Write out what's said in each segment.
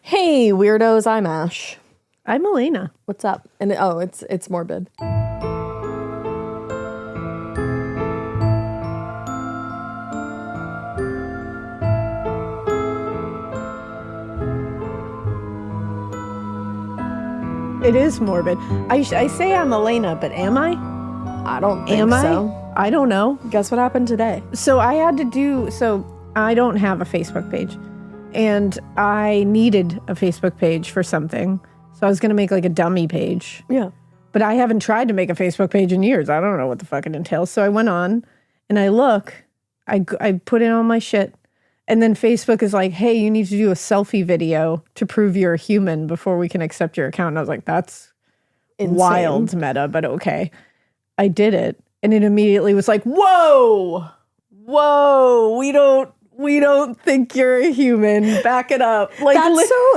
Hey, weirdos, I'm Ash. I'm Elena. What's up? And it's Morbid. It is morbid. I say I'm Elena, but am I? I don't think so. I don't know. Guess what happened today? So I don't have a Facebook page. And I needed a Facebook page for something. So I was going to make like a dummy page. Yeah. But I haven't tried to make a Facebook page in years. I don't know what the fuck it entails. So I went on and I put in all my shit. And then Facebook is like, hey, you need to do a selfie video to prove you're a human before we can accept your account. And I was like, that's insane. Wild meta, but okay. I did it. And it immediately was like, whoa, we don't think you're a human. Back it up. Like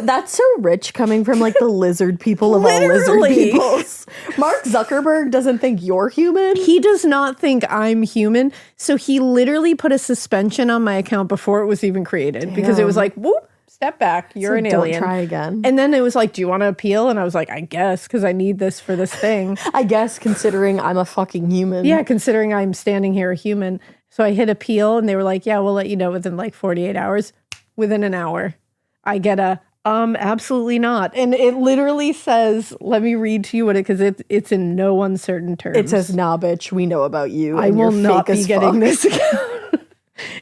that's so rich coming from like the lizard people of all lizard peoples. Mark Zuckerberg doesn't think you're human. He does not think I'm human. So he literally put a suspension on my account before it was even created. Because it was like, whoop, step back. You're an alien. Don't try again. And then it was like, do you want to appeal? And I was like, I guess, because I need this for this thing. I guess, considering I'm a fucking human. Yeah, considering I'm standing here a human. So I hit appeal and they were like, yeah, we'll let you know within like 48 hours. Within an hour, I get a, absolutely not. And it literally says, let me read to you what because it's in no uncertain terms. It says, nah, bitch, we know about you. I will not be getting this account.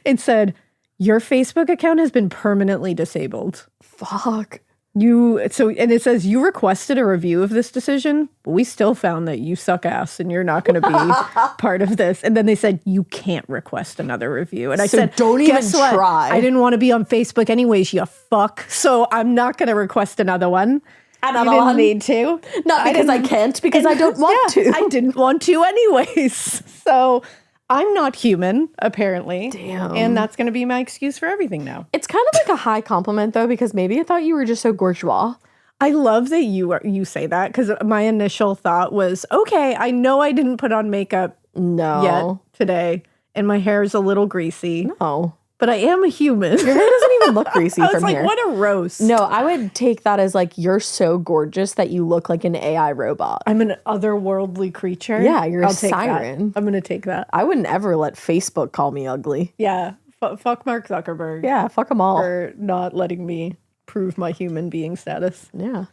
It said, your Facebook account has been permanently disabled. Fuck. And it says you requested a review of this decision, but we still found that you suck ass and you're not going to be part of this. And then they said you can't request another review. And I said, don't even try. I didn't want to be on Facebook anyways, you fuck. So I'm not going to request another one. And I didn't need to. Not because I can't, because I don't want to. I didn't want to anyways. So I'm not human, apparently. Damn. And that's going to be my excuse for everything now. It's kind of like a high compliment, though, because maybe I thought you were just so bourgeois. I love that you say that, because my initial thought was, okay, I know I didn't put on makeup yet today, and my hair is a little greasy. No. But I am a human. Your hair doesn't even look greasy from here. I was like, what a roast. No, I would take that as like, you're so gorgeous that you look like an AI robot. I'm an otherworldly creature. Yeah, you're a siren. I'm going to take that. I wouldn't ever let Facebook call me ugly. Yeah. Fuck Mark Zuckerberg. Yeah, fuck them all. For not letting me prove my human being status. Yeah.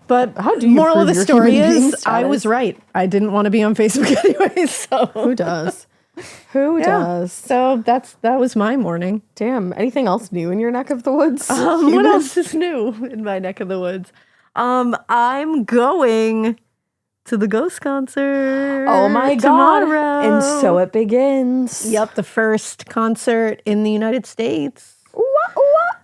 But how do you moral of the story is, I status? was right. I didn't want to be on Facebook anyway, so. Who does? Who does? So that was my morning. Damn. Anything else new in your neck of the woods? What else is new in my neck of the woods? I'm going to the Ghost concert. Oh my tomorrow. God. And so it begins. Yep, the first concert in the United States. What?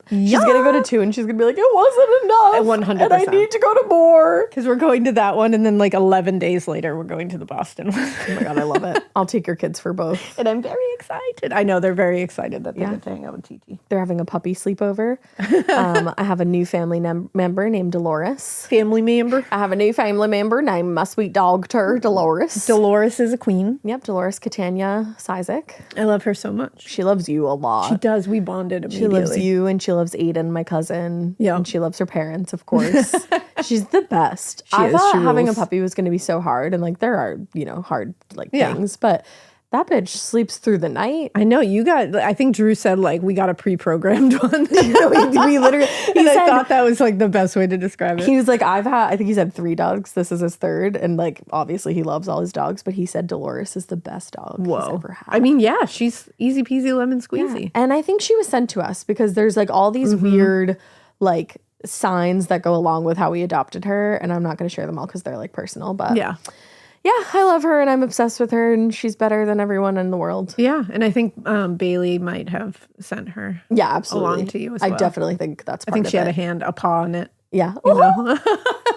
She's going to go to 2 and she's going to be like, it wasn't enough. 100%. And I need to go to more. Because we're going to that one, and then like 11 days later, we're going to the Boston one. Oh my God, I love it. I'll take your kids for both. And I'm very excited. I know they're very excited that they get to hang out with Titi. They're having a puppy sleepover. I have a new family member named Dolores. Family member? I have a new family member named my sweet dog, Dolores. Dolores is a queen. Yep, Dolores Catania Sizek. I love her so much. She loves you a lot. She does. We bonded immediately. She loves you, and she loves Aiden, my cousin. Yeah. And she loves her parents, of course. She's the best. I is. thought She having rules. a puppy was going to be so hard, and like there are, hard things, but that bitch sleeps through the night. I know I think Drew said like we got a pre-programmed one. we literally, I thought that was like the best way to describe it. He was like, I think he said 3 dogs. This is his 3rd. And like, obviously he loves all his dogs, but he said Dolores is the best dog he's ever had. I mean, yeah, she's easy peasy lemon squeezy. Yeah. And I think she was sent to us because there's like all these weird like signs that go along with how we adopted her. And I'm not going to share them all because they're like personal, but yeah, I love her and I'm obsessed with her and she's better than everyone in the world. Yeah, and I think Bailey might have sent her along to you as well. I definitely think that's part I think of she had it. a paw on it. Yeah. You know?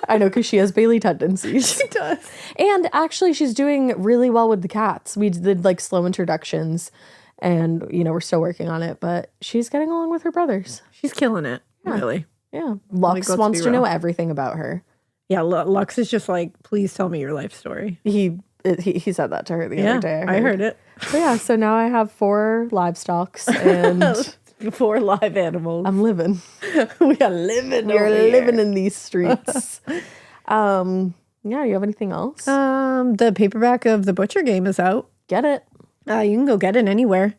I know, because she has Bailey tendencies. She does. And actually, she's doing really well with the cats. We did like slow introductions and, we're still working on it, but she's getting along with her brothers. She's killing it, really. Yeah. Lux wants to know everything about her. Yeah, Lux is just like, please tell me your life story. He said that to her the other day. I heard it. So yeah, so now I have 4 livestocks and 4 live animals. I'm living. We are living. We're living in these streets. Yeah, you have anything else? The paperback of The Butcher Game is out. Get it. You can go get it anywhere.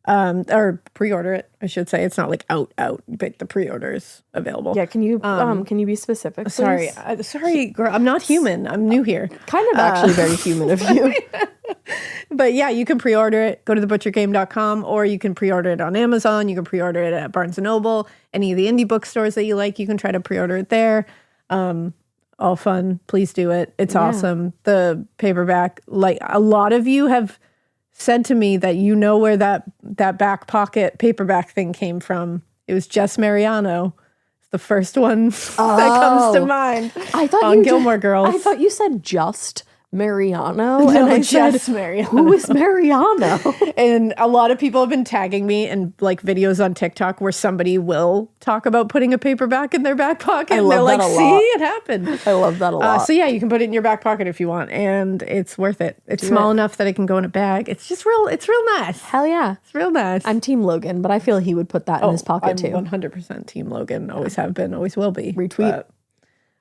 Or pre-order it, I should say. It's not like out, but the pre-order is available. Yeah, can you be specific, please? Sorry, girl. I'm not human. I'm new here. Kind of actually very human of you. But yeah, you can pre-order it. Go to thebutchergame.com, or you can pre-order it on Amazon. You can pre-order it at Barnes & Noble. Any of the indie bookstores that you like, you can try to pre-order it there. All fun. Please do it. It's awesome. The paperback, like a lot of you have said to me that you know where that back pocket paperback thing came from. It was Jess Mariano. It's the first one that comes to mind. I thought on Gilmore Girls. I thought you said just Mariano. No, and I Jess said, Mariano. Who is Mariano? And a lot of people have been tagging me in like videos on TikTok where somebody will talk about putting a paperback in their back pocket. And they're like, see, it happened. I love that a lot. So yeah, you can put it in your back pocket if you want. And it's worth it. It's small enough that it can go in a bag. It's just it's real nice. Hell yeah. It's real nice. I'm Team Logan, but I feel he would put that in his pocket too. 100% Team Logan. Always have been, always will be. Retweet. But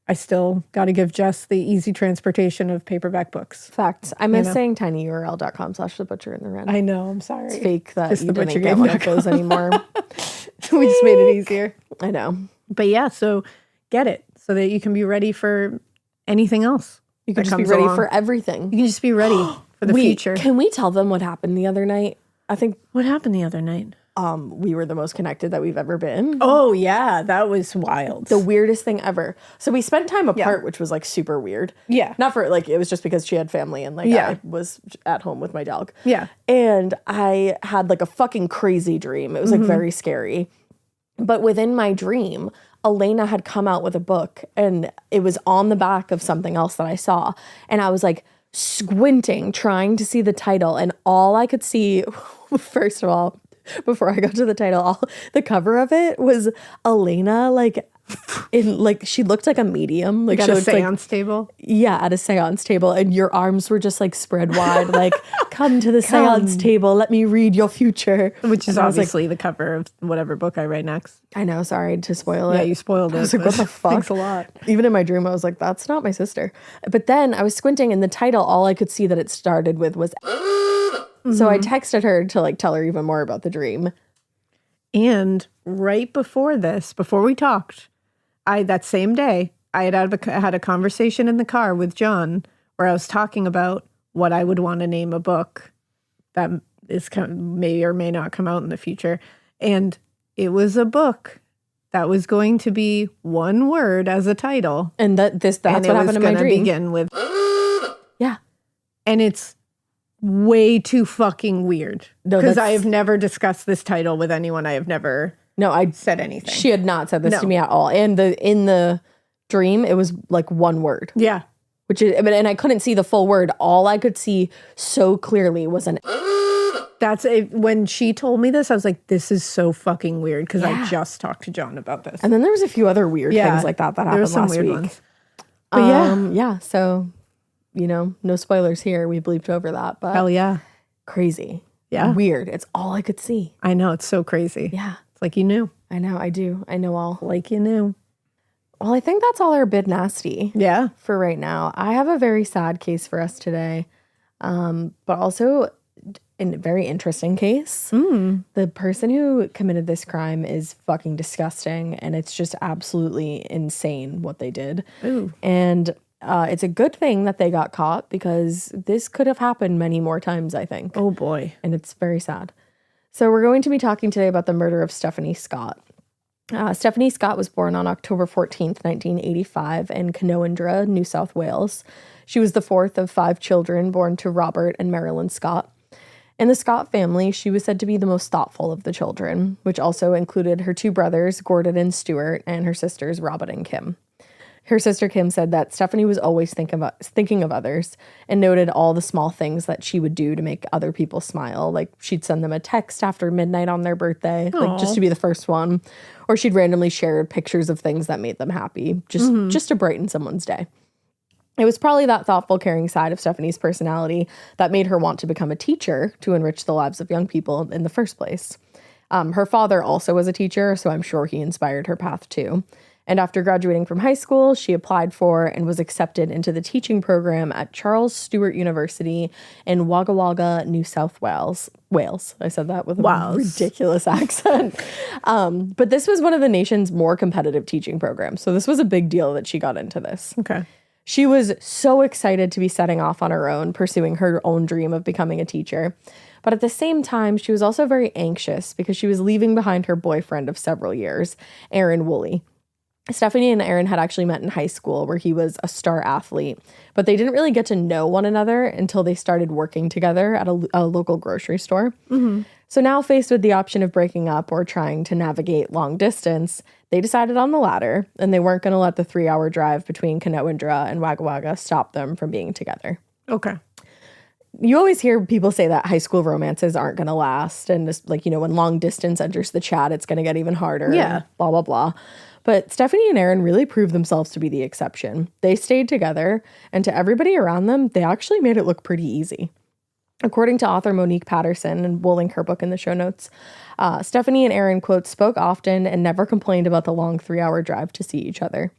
I still got to give Jess the easy transportation of paperback books. Facts. I miss saying tinyurl.com/thebutcherintheRen. I know. I'm sorry. It's fake that Just you didn't get one of those anymore. We just made it easier. I know. But yeah, so get it so that you can be ready for anything else. You can just be ready for everything. You can just be ready for the future. Can we tell them what happened the other night? I think What happened the other night? we were the most connected that we've ever been. Oh yeah, that was wild. The weirdest thing ever. So we spent time apart, which was like super weird. Yeah. Not for like, it was just because she had family and like I was at home with my dog. Yeah. And I had like a fucking crazy dream. It was like very scary. But within my dream, Elena had come out with a book and it was on the back of something else that I saw. And I was like squinting, trying to see the title. And all I could see, first of all, before I got to the title, the cover of it was Elena, like she looked like a medium, like at she a looked seance table. Yeah, at a seance table, and your arms were just like spread wide, like come to the seance table, let me read your future. Which is obviously the cover of whatever book I write next. I know, sorry to spoil it. Yeah, you spoiled it. I was like, what the fuck? Thanks a lot. Even in my dream, I was like, that's not my sister. But then I was squinting, and the title, all I could see that it started with was. So I texted her to like tell her even more about the dream. And right before this, before we talked, that same day, I had a conversation in the car with John where I was talking about what I would want to name a book that may or may not come out in the future. And it was a book that was going to be one word as a title. And that's what happened in my dream. Begin with. Yeah. And it's way too fucking weird. Because I have never discussed this title with anyone. I have never said anything. She had not said this to me at all. And in the dream, it was like one word. Yeah. And I couldn't see the full word. All I could see so clearly was an. When she told me this, I was like, this is so fucking weird because I just talked to John about this. And then there was a few other weird things like that happened last week. Ones. But yeah. So, no spoilers here. We bleeped over that. But hell yeah. Crazy. Yeah. Weird. It's all I could see. I know. It's so crazy. Yeah. It's like you knew. I know. I do. I know all. Like you knew. Well, I think that's all our bid nasty. Yeah. For right now. I have a very sad case for us today. But also a very interesting case. The person who committed this crime is fucking disgusting. And it's just absolutely insane what they did. Ooh. And it's a good thing that they got caught because this could have happened many more times, I think. Oh, boy. And it's very sad. So we're going to be talking today about the murder of Stephanie Scott. Stephanie Scott was born on October 14th, 1985 in Canowindra, New South Wales. She was the fourth of 5 children born to Robert and Marilyn Scott. In the Scott family, she was said to be the most thoughtful of the children, which also included her 2 brothers, Gordon and Stuart, and her sisters, Robin and Kim. Her sister Kim said that Stephanie was always thinking of others and noted all the small things that she would do to make other people smile. Like she'd send them a text after midnight on their birthday, like just to be the first one. Or she'd randomly share pictures of things that made them happy, just to brighten someone's day. It was probably that thoughtful, caring side of Stephanie's personality that made her want to become a teacher to enrich the lives of young people in the first place. Her father also was a teacher, so I'm sure he inspired her path too. And after graduating from high school, she applied for and was accepted into the teaching program at Charles Sturt University in Wagga Wagga, New South Wales. I said that with a ridiculous accent. But this was one of the nation's more competitive teaching programs. So this was a big deal that she got into this. Okay. She was so excited to be setting off on her own, pursuing her own dream of becoming a teacher. But at the same time, she was also very anxious because she was leaving behind her boyfriend of several years, Aaron Woolley. Stephanie and Aaron had actually met in high school where he was a star athlete, but they didn't really get to know one another until they started working together at a local grocery store. Mm-hmm. So now faced with the option of breaking up or trying to navigate long distance, they decided on the latter, and they weren't going to let the 3-hour drive between Canoindra and Wagga Wagga stop them from being together. Okay. You always hear people say that high school romances aren't going to last, and just like, when long distance enters the chat, it's going to get even harder. Yeah. Blah, blah, blah. But Stephanie and Aaron really proved themselves to be the exception. They stayed together, and to everybody around them, they actually made it look pretty easy. According to author Monique Patterson, and we'll link her book in the show notes, Stephanie and Aaron, quote, spoke often and never complained about the long 3-hour drive to see each other.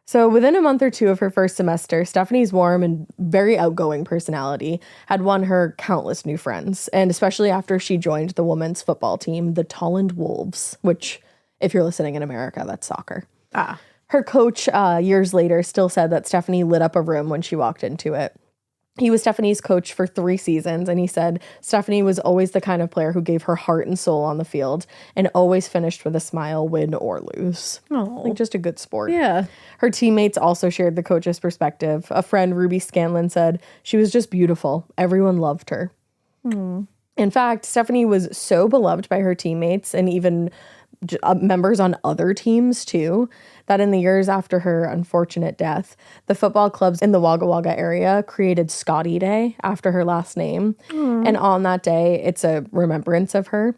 So within a month or two of her first semester, Stephanie's warm and very outgoing personality had won her countless new friends, and especially after she joined the women's football team, the Tolland Wolves, which, if you're listening in America, that's soccer. Her coach, years later, still said that Stephanie lit up a room when she walked into it. He was Stephanie's coach for 3 seasons, and he said Stephanie was always the kind of player who gave her heart and soul on the field and always finished with a smile, win or lose. Oh, like just a good sport. Yeah. Her teammates also shared the coach's perspective. A friend, Ruby Scanlon, said she was just beautiful. Everyone loved her. In fact, Stephanie was so beloved by her teammates and even members on other teams too, that in the years after her unfortunate death, the football clubs in the Wagga Wagga area created Scotty Day after her last name. And on that day, it's a remembrance of her.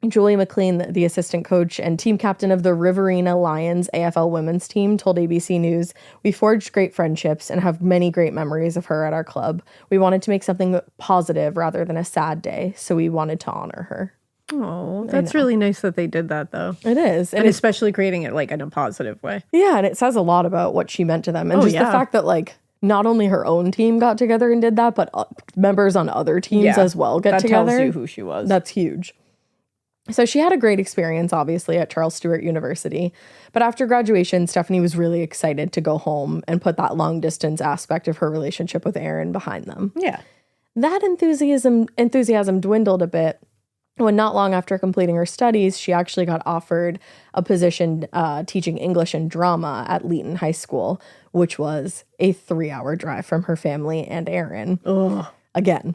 Julie McLean, the assistant coach and team captain of the Riverina Lions AFL women's team, told ABC News, "We forged great friendships and have many great memories of her at our club. We wanted to make something positive rather than a sad day, so we wanted to honor her." Oh, that's really nice that they did that, though. It is. And especially creating it, like, in a positive way. Yeah, and it says a lot about what she meant to them. And the fact that, like, not only her own team got together and did that, but members on other teams as well get together. That tells you who she was. That's huge. So she had a great experience, obviously, at Charles Sturt University. But after graduation, Stephanie was really excited to go home and put that long-distance aspect of her relationship with Aaron behind them. Yeah. That enthusiasm dwindled a bit when not long after completing her studies, she actually got offered a position teaching English and drama at Leeton High School, which was a 3-hour drive from her family and Aaron. Ugh. Again.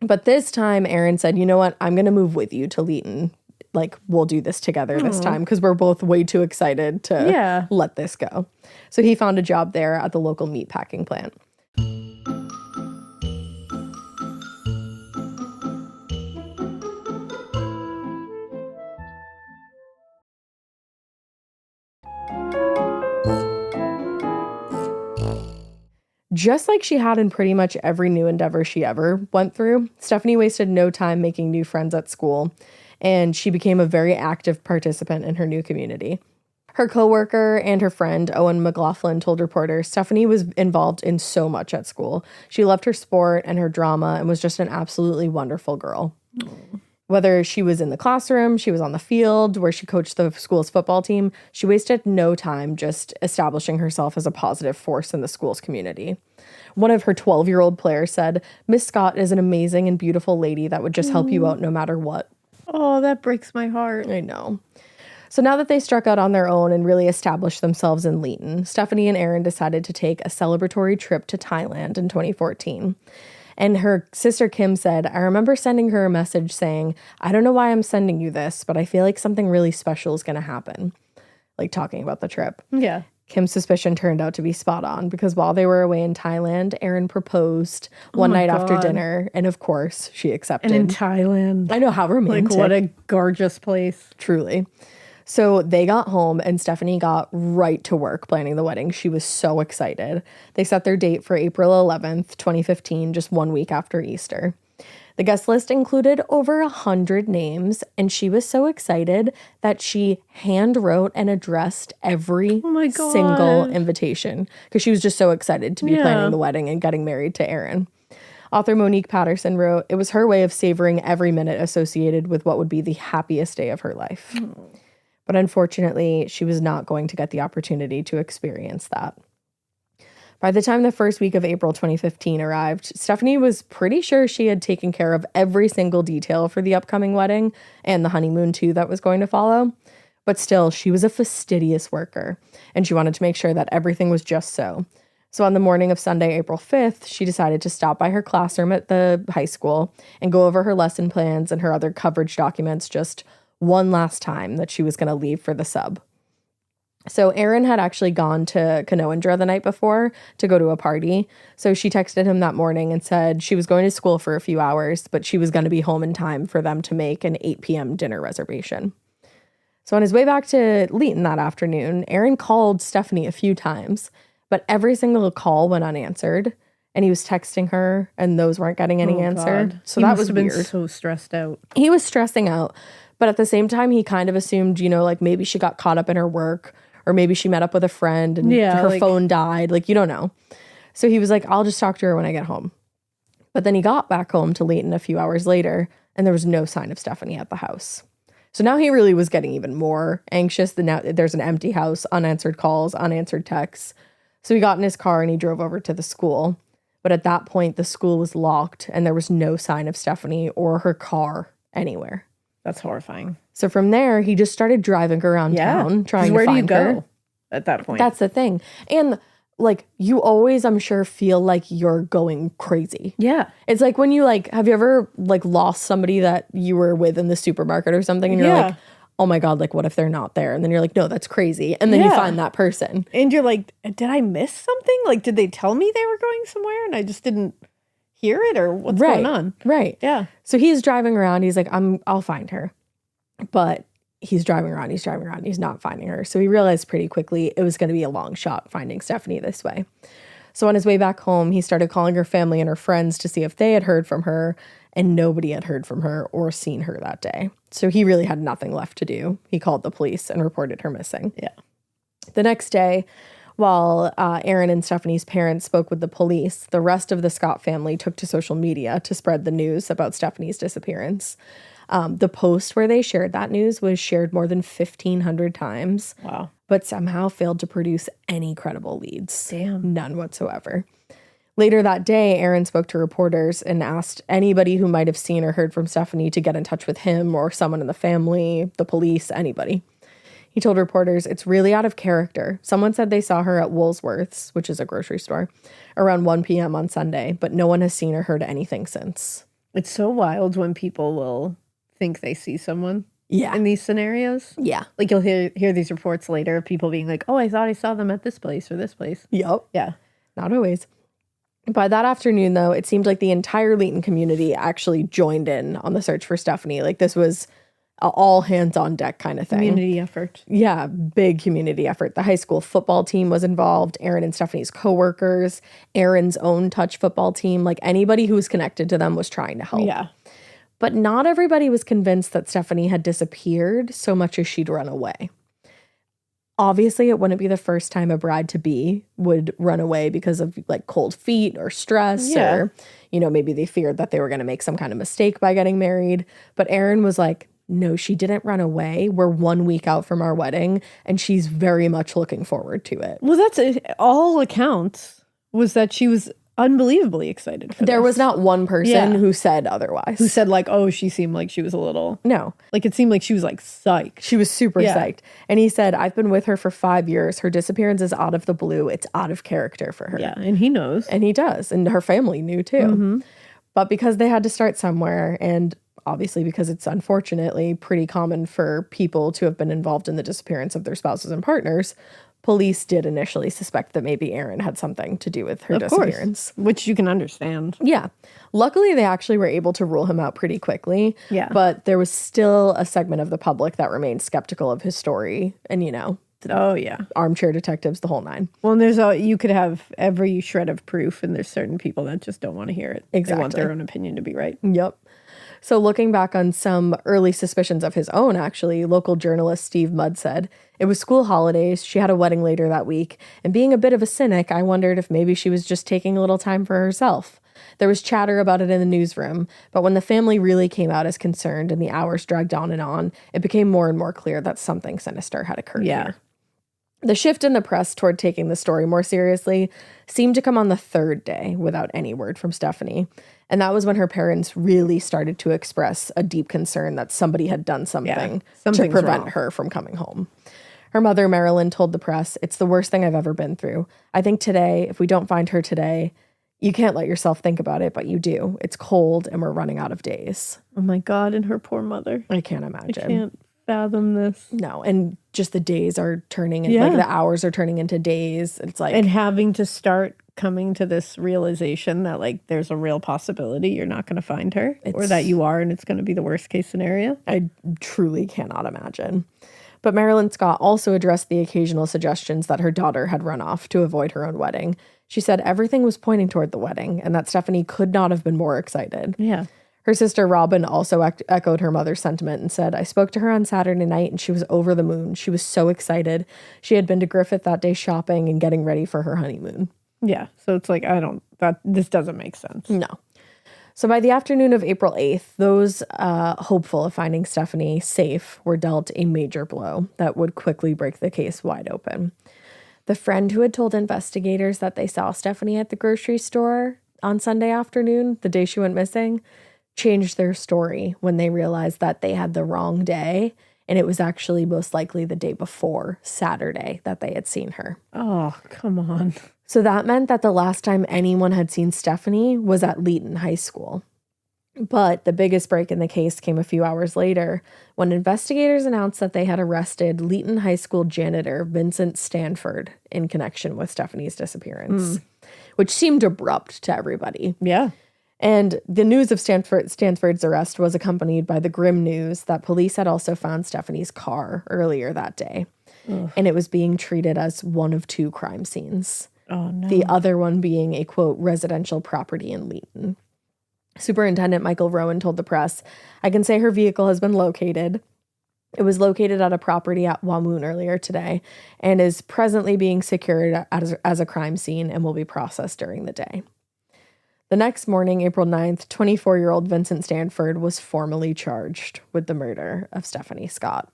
But this time, Aaron said, "You know what? I'm going to move with you to Leeton. Like, we'll do this together this time because we're both way too excited to let this go." So he found a job there at the local meatpacking plant. Just like she had in pretty much every new endeavor she ever went through, Stephanie wasted no time making new friends at school, and she became a very active participant in her new community. Her coworker and her friend, Owen McLaughlin, told reporters Stephanie was involved in so much at school. She loved her sport and her drama and was just an absolutely wonderful girl. Whether she was in the classroom, she was on the field, where she coached the school's football team, she wasted no time just establishing herself as a positive force in the school's community. One of her 12-year-old players said, "Miss Scott is an amazing and beautiful lady that would just help you out no matter what." Oh, that breaks my heart. I know. So now that they struck out on their own and really established themselves in Leeton, Stephanie and Aaron decided to take a celebratory trip to Thailand in 2014. And her sister Kim said, "I remember sending her a message saying, 'I don't know why I'm sending you this, but I feel like something really special is going to happen.'" Like talking about the trip. Yeah. Kim's suspicion turned out to be spot on because while they were away in Thailand, Aaron proposed one night after dinner. And of course, she accepted. And in Thailand. I know, how romantic. Like, what a gorgeous place. Truly. So they got home and Stephanie got right to work planning the wedding. She was so excited. They set their date for April 11th, 2015, just 1 week after Easter. The guest list included over 100 names, and she was so excited that she hand wrote and addressed every single invitation because she was just so excited to be planning the wedding and getting married to Aaron. Author Monique Patterson wrote, "It was her way of savoring every minute associated with what would be the happiest day of her life." But unfortunately, she was not going to get the opportunity to experience that. By the time the first week of April 2015 arrived, Stephanie was pretty sure she had taken care of every single detail for the upcoming wedding and the honeymoon too that was going to follow. But still, she was a fastidious worker, and she wanted to make sure that everything was just so. So on the morning of Sunday, April 5th, she decided to stop by her classroom at the high school and go over her lesson plans and her other coverage documents just one last time that she was going to leave for the sub. So Aaron had actually gone to Canowindra the night before to go to a party. So she texted him that morning and said she was going to school for a few hours, but she was going to be home in time for them to make an 8 p.m. dinner reservation. So on his way back to Leeton that afternoon, Aaron called Stephanie a few times, but every single call went unanswered. And he was texting her, and those weren't getting any answer. God. So he that was been weird. So stressed out. He was stressing out, but at the same time, he kind of assumed, like maybe she got caught up in her work, or maybe she met up with a friend and her phone died. Like, you don't know. So he was like, I'll just talk to her when I get home. But then he got back home to Leeton a few hours later, and there was no sign of Stephanie at the house. So now he really was getting even more anxious. Now there's an empty house, unanswered calls, unanswered texts. So he got in his car and he drove over to the school. But at that point, the school was locked and there was no sign of Stephanie or her car anywhere. That's horrifying. So from there, he just started driving around town trying to find her. Where do you go at that point? That's the thing. And like, you always, I'm sure, feel like you're going crazy. Yeah. It's like when you have you ever lost somebody that you were with in the supermarket or something and you're like, oh my God, what if they're not there? And then you're like, no, that's crazy. And then you find that person. And you're like, did I miss something? Did they tell me they were going somewhere and I just didn't hear it, or what's going on? Right. Yeah. So he's driving around. He's like, I'll find her. But he's driving around. He's not finding her. So he realized pretty quickly it was going to be a long shot finding Stephanie this way. So on his way back home, he started calling her family and her friends to see if they had heard from her, and nobody had heard from her or seen her that day. So he really had nothing left to do. He called the police and reported her missing. Yeah. The next day, while Aaron and Stephanie's parents spoke with the police, the rest of the Scott family took to social media to spread the news about Stephanie's disappearance. The post where they shared that news was shared more than 1,500 times. Wow. But somehow failed to produce any credible leads. Damn. None whatsoever. Later that day, Aaron spoke to reporters and asked anybody who might have seen or heard from Stephanie to get in touch with him or someone in the family, the police, anybody. He told reporters, it's really out of character. Someone said they saw her at Woolworth's, which is a grocery store, around 1 p.m. on Sunday, but no one has seen or heard anything since. It's so wild when people will think they see someone in these scenarios. Yeah. You'll hear these reports later of people being like, oh, I thought I saw them at this place or this place. Yep. Yeah. Not always. By that afternoon, though, it seemed like the entire Leeton community actually joined in on the search for Stephanie. This was all hands on deck kind of thing. Community effort. Yeah, big community effort. The high school football team was involved, Aaron and Stephanie's coworkers, Aaron's own touch football team. Anybody who was connected to them was trying to help. Yeah. But not everybody was convinced that Stephanie had disappeared so much as she'd run away. Obviously, it wouldn't be the first time a bride-to-be would run away because of cold feet or stress or, maybe they feared that they were going to make some kind of mistake by getting married. But Aaron was like, no, she didn't run away. We're 1 week out from our wedding and she's very much looking forward to it. Well, that's it. All accounts was that she was unbelievably excited for There was not one person who said otherwise. Who said oh, she seemed like she was a little... No. It seemed like she was psyched. She was super psyched. And he said, I've been with her for 5 years. Her disappearance is out of the blue. It's out of character for her. Yeah, and he knows. And he does. And her family knew too. Mm-hmm. But because they had to start somewhere, and obviously because it's unfortunately pretty common for people to have been involved in the disappearance of their spouses and partners, police did initially suspect that maybe Aaron had something to do with her disappearance. Which you can understand. Yeah. Luckily, they actually were able to rule him out pretty quickly. Yeah. But there was still a segment of the public that remained skeptical of his story. And, armchair detectives, the whole nine. Well, and you could have every shred of proof, and there's certain people that just don't want to hear it. Exactly. They want their own opinion to be right. Yep. So looking back on some early suspicions of his own, actually, local journalist Steve Mudd said, "It was school holidays, she had a wedding later that week, and being a bit of a cynic, I wondered if maybe she was just taking a little time for herself. There was chatter about it in the newsroom, but when the family really came out as concerned and the hours dragged on, it became more and more clear that something sinister had occurred here." The shift in the press toward taking the story more seriously seemed to come on the third day without any word from Stephanie. And that was when her parents really started to express a deep concern that somebody had done something to prevent her from coming home. Her mother, Marilyn, told the press, "It's the worst thing I've ever been through. I think today, if we don't find her today, you can't let yourself think about it, but you do. It's cold and we're running out of days." Oh my God, and her poor mother. I can't imagine. I can't fathom this. No, and just the days are turning, like the hours are turning into days. It's like, and having to start coming to this realization that like there's a real possibility you're not going to find her, or that you are, and it's going to be the worst case scenario. I truly cannot imagine. But Marilyn Scott also addressed the occasional suggestions that her daughter had run off to avoid her own wedding. She said everything was pointing toward the wedding and that Stephanie could not have been more excited. Yeah. Her sister Robin also echoed her mother's sentiment and said, "I spoke to her on Saturday night and she was over the moon. She was so excited. She had been to Griffith that day shopping and getting ready for her honeymoon." Yeah. So it's like, this doesn't make sense. No. So by the afternoon of April 8th, those hopeful of finding Stephanie safe were dealt a major blow that would quickly break the case wide open. The friend who had told investigators that they saw Stephanie at the grocery store on Sunday afternoon, the day she went missing, changed their story when they realized that they had the wrong day, and it was actually most likely the day before, Saturday, that they had seen her. Oh, come on. So that meant that the last time anyone had seen Stephanie was at Leeton High School. But the biggest break in the case came a few hours later when investigators announced that they had arrested Leeton High School janitor Vincent Stanford in connection with Stephanie's disappearance, which seemed abrupt to everybody. Yeah. And the news of Stanford's arrest was accompanied by the grim news that police had also found Stephanie's car earlier that day. Ugh. And it was being treated as one of two crime scenes. Oh, no. The other one being a, quote, residential property in Leeton. Superintendent Michael Rowan told the press, "I can say her vehicle has been located. It was located at a property at Wamoon earlier today and is presently being secured as a crime scene and will be processed during the day." The next morning, April 9th, 24-year-old Vincent Stanford was formally charged with the murder of Stephanie Scott.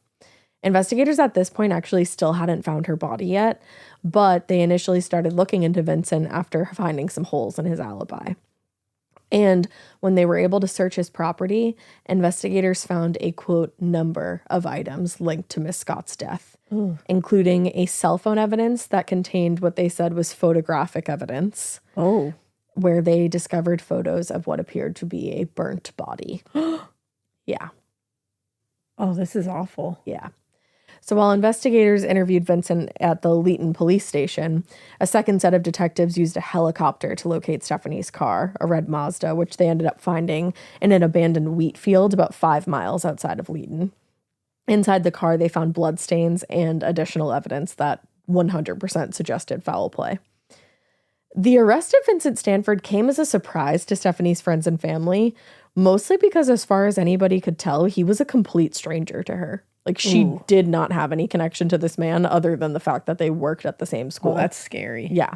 Investigators at this point actually still hadn't found her body yet, but they initially started looking into Vincent after finding some holes in his alibi. And when they were able to search his property, investigators found a, quote, number of items linked to Miss Scott's death, including a cell phone evidence that contained what they said was photographic evidence. Oh. Where they discovered photos of what appeared to be a burnt body. Yeah. Oh, this is awful. Yeah. So while investigators interviewed Vincent at the Leeton Police Station, a second set of detectives used a helicopter to locate Stephanie's car, a red Mazda, which they ended up finding in an abandoned wheat field about 5 miles outside of Leeton. Inside the car, they found bloodstains and additional evidence that 100% suggested foul play. The arrest of Vincent Stanford came as a surprise to Stephanie's friends and family, mostly because as far as anybody could tell, he was a complete stranger to her. Like, she did not have any connection to this man other than the fact that they worked at the same school. Oh, that's scary. Yeah.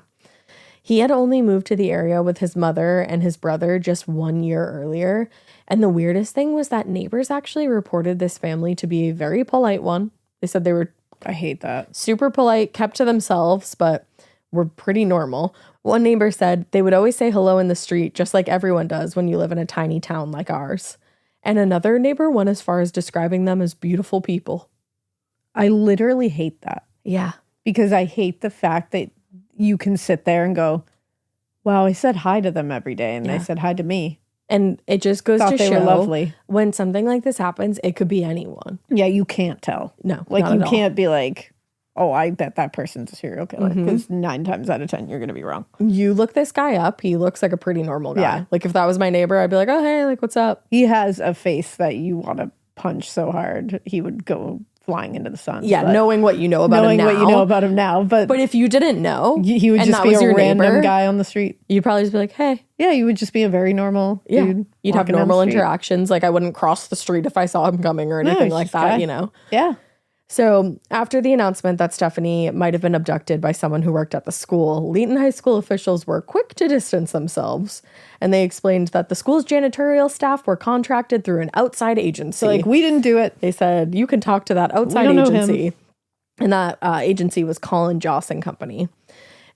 He had only moved to the area with his mother and his brother just 1 year earlier. And the weirdest thing was that neighbors actually reported this family to be a very polite one. They said they were I hate that. super polite, kept to themselves, but were pretty normal. One neighbor said they would always say hello in the street, just like everyone does when you live in a tiny town like ours. And another neighbor went as far as describing them as beautiful people. I literally hate that. Yeah. Because I hate the fact that you can sit there and go, wow, I said hi to them every day and they said hi to me. And it just goes to they show were lovely. When something like this happens, it could be anyone. Yeah, you can't tell. No, like not you at all. can't be like, oh, I bet that person's a serial killer. Because 9 times out of 10, you're going to be wrong. You look this guy up. He looks like a pretty normal guy. Yeah. Like if that was my neighbor, I'd be like, oh, hey, like what's up? He has a face that you want to punch so hard. He would go flying into the sun. Yeah, knowing what you know about him now. Knowing what you know about him now. But if you didn't know, he would just be a random guy on the street. You'd probably just be like, hey. Yeah, you would just be a very normal dude. You'd have normal interactions. Like, I wouldn't cross the street if I saw him coming or anything like that, you know? Yeah. So after the announcement that Stephanie might have been abducted by someone who worked at the school, Leeton High School officials were quick to distance themselves. And they explained that the school's janitorial staff were contracted through an outside agency. So, like, we didn't do it. They said, you can talk to that outside agency. And that agency was Colin Joss and Company.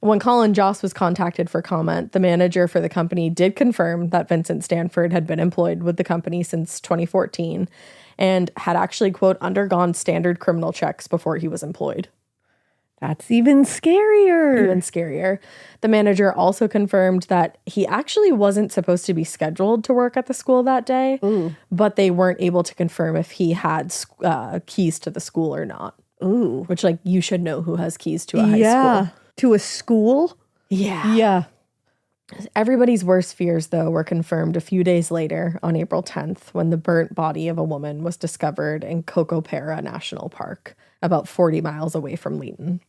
When Colin Joss was contacted for comment, the manager for the company did confirm that Vincent Stanford had been employed with the company since 2014 and had actually, quote, undergone standard criminal checks before he was employed. That's even scarier. Even scarier. The manager also confirmed that he actually wasn't supposed to be scheduled to work at the school that day, but they weren't able to confirm if he had keys to the school or not. Ooh. Which, like, you should know who has keys to a high school. To a school? Yeah. Yeah. Everybody's worst fears, though, were confirmed a few days later on April 10th when the burnt body of a woman was discovered in Cocopera National Park, about 40 miles away from Leeton.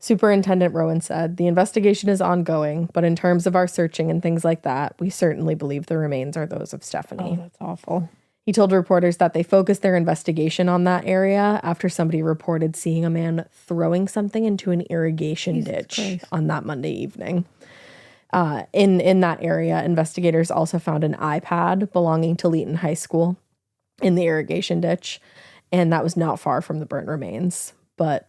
Superintendent Rowan said, the investigation is ongoing, but in terms of our searching and things like that, we certainly believe the remains are those of Stephanie. Oh, that's awful. He told reporters that they focused their investigation on that area after somebody reported seeing a man throwing something into an irrigation ditch on that Monday evening. In that area, investigators also found an iPad belonging to Leeton High School in the irrigation ditch, and that was not far from the burnt remains. But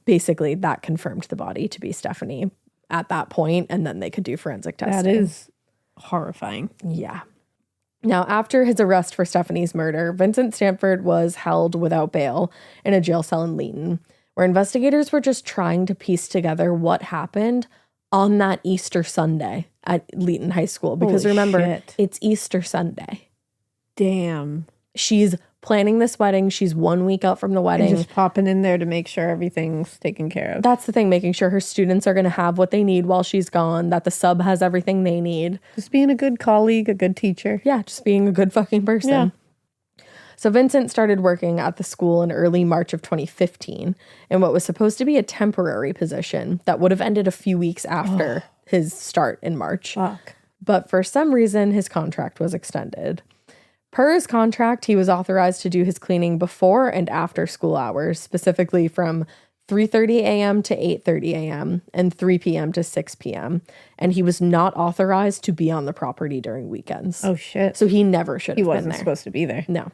basically, that confirmed the body to be Stephanie at that point, and then they could do forensic testing. That is horrifying. Yeah. Now, after his arrest for Stephanie's murder, Vincent Stanford was held without bail in a jail cell in Leeton, where investigators were just trying to piece together what happened on that Easter Sunday at Leeton High School. Because it's Easter Sunday. Damn. She's planning this wedding. She's 1 week out from the wedding. And just popping in there to make sure everything's taken care of. That's the thing, making sure her students are going to have what they need while she's gone, that the sub has everything they need. Just being a good colleague, a good teacher. Yeah, just being a good fucking person. Yeah. So Vincent started working at the school in early March of 2015 in what was supposed to be a temporary position that would have ended a few weeks after his start in March. Fuck. But for some reason, his contract was extended. Per his contract, he was authorized to do his cleaning before and after school hours, specifically from 3:30 a.m. to 8:30 a.m. and 3 p.m. to 6 p.m. And he was not authorized to be on the property during weekends. Oh, shit. So he never should have been there. He wasn't supposed to be there. No.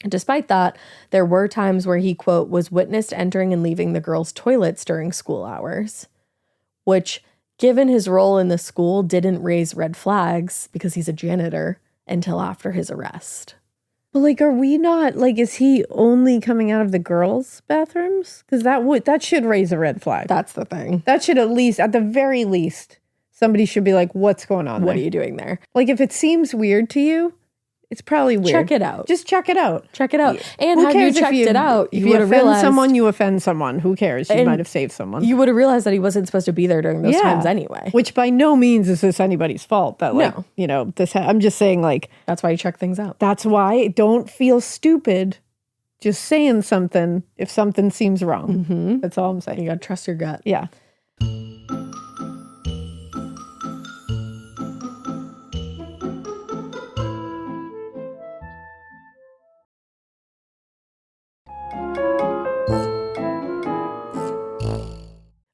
Despite that, there were times where he, quote, was witnessed entering and leaving the girls' toilets during school hours, which, given his role in the school, didn't raise red flags because he's a janitor until after his arrest. But, like, are we not, like, is he only coming out of the girls' bathrooms? Because that should raise a red flag. That's the thing. That should at the very least, somebody should be like, what's going on there? What are you doing there? Like, if it seems weird to you, it's probably weird. Check it out. Just check it out. Check it out. And had you checked it out, you would have realized someone, you offend someone. Wwho cares? You might have saved someone. You would have realized that he wasn't supposed to be there during those times anyway. Which by no means is this anybody's fault. That, like, you know, I'm just saying, like, that's why you check things out. That's why don't feel stupid just saying something if something seems wrong. Mm-hmm. That's all I'm saying. You got to trust your gut. Yeah.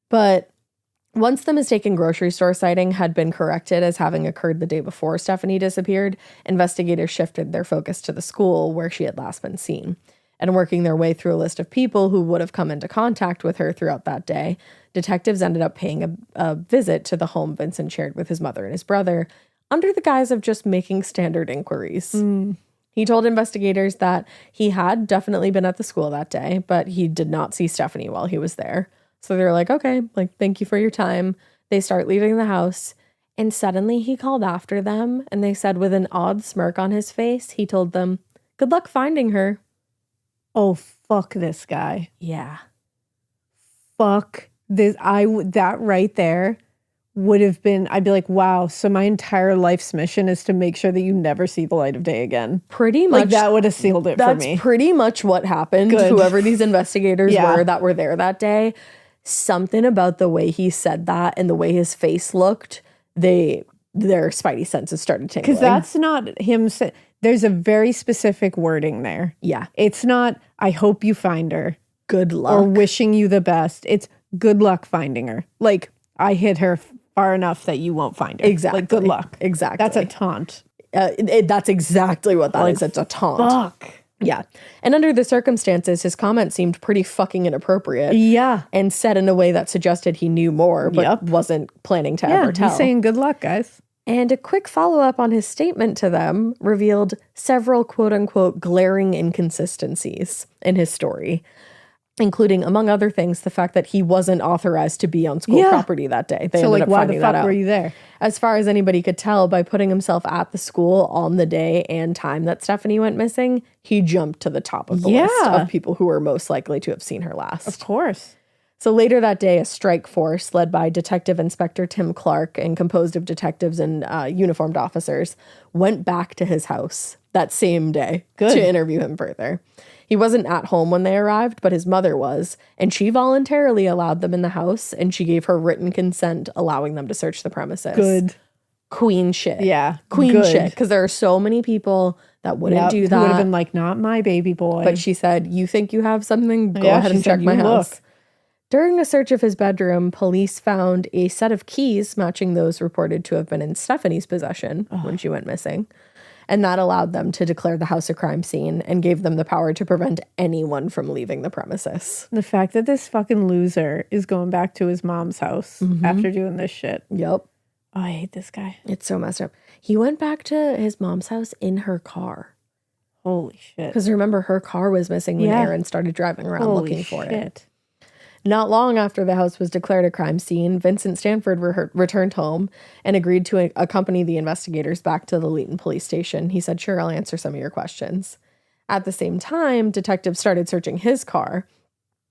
But once the mistaken grocery store sighting had been corrected as having occurred the day before Stephanie disappeared, investigators shifted their focus to the school where she had last been seen. And working their way through a list of people who would have come into contact with her throughout that day, detectives ended up paying a visit to the home Vincent shared with his mother and his brother under the guise of just making standard inquiries. He told investigators that he had definitely been at the school that day, but he did not see Stephanie while he was there. So they're like, okay, like, thank you for your time. They start leaving the house. And suddenly he called after them. And they said with an odd smirk on his face, he told them, good luck finding her. Oh, fuck this guy. Yeah. Fuck this. That right there would have been, I'd be like, wow, so my entire life's mission is to make sure that you never see the light of day again. Pretty much. Like, that would have sealed it for me. That's pretty much what happened. Good. Whoever these investigators were that were there that day, something about the way he said that and the way his face looked, their spidey senses started tingling. Because that's not him. There's a very specific wording there. Yeah. It's not, I hope you find her. Good luck. Or wishing you the best. It's good luck finding her. Like, I hit her far enough that you won't find her. Exactly. Like, good luck. Exactly. That's a taunt. That's exactly what that is. It's a taunt. Fuck. Yeah. And under the circumstances, his comment seemed pretty fucking inappropriate. Yeah. And said in a way that suggested he knew more, but wasn't planning to ever tell. He's saying good luck, guys. And a quick follow-up on his statement to them revealed several quote-unquote glaring inconsistencies in his story, including, among other things, the fact that he wasn't authorized to be on school property that day. They ended up why finding the fuck that out. were you there? As far as anybody could tell, by putting himself at the school on the day and time that Stephanie went missing, he jumped to the top of the list of people who were most likely to have seen her last. Of course. So later that day, a strike force led by Detective Inspector Tim Clark and composed of detectives and uniformed officers went back to his house that same day to interview him further. He wasn't at home when they arrived, but his mother was, and she voluntarily allowed them in the house, and she gave her written consent allowing them to search the premises. Good. Queen shit. Yeah. Queen shit. Because there are so many people that wouldn't do that. Who would have been like, not my baby boy. But she said, you think you have something? Go ahead and check my house. Look. During a search of his bedroom, police found a set of keys matching those reported to have been in Stephanie's possession when she went missing. And that allowed them to declare the house a crime scene and gave them the power to prevent anyone from leaving the premises. The fact that this fucking loser is going back to his mom's house after doing this shit. Yep. Oh, I hate this guy. It's so messed up. He went back to his mom's house in her car. Holy shit. Because remember, her car was missing when Aaron started driving around looking for it. Not long after the house was declared a crime scene, Vincent Stanford returned home and agreed to accompany the investigators back to the Leeton Police Station. He said, sure, I'll answer some of your questions. At the same time, detectives started searching his car,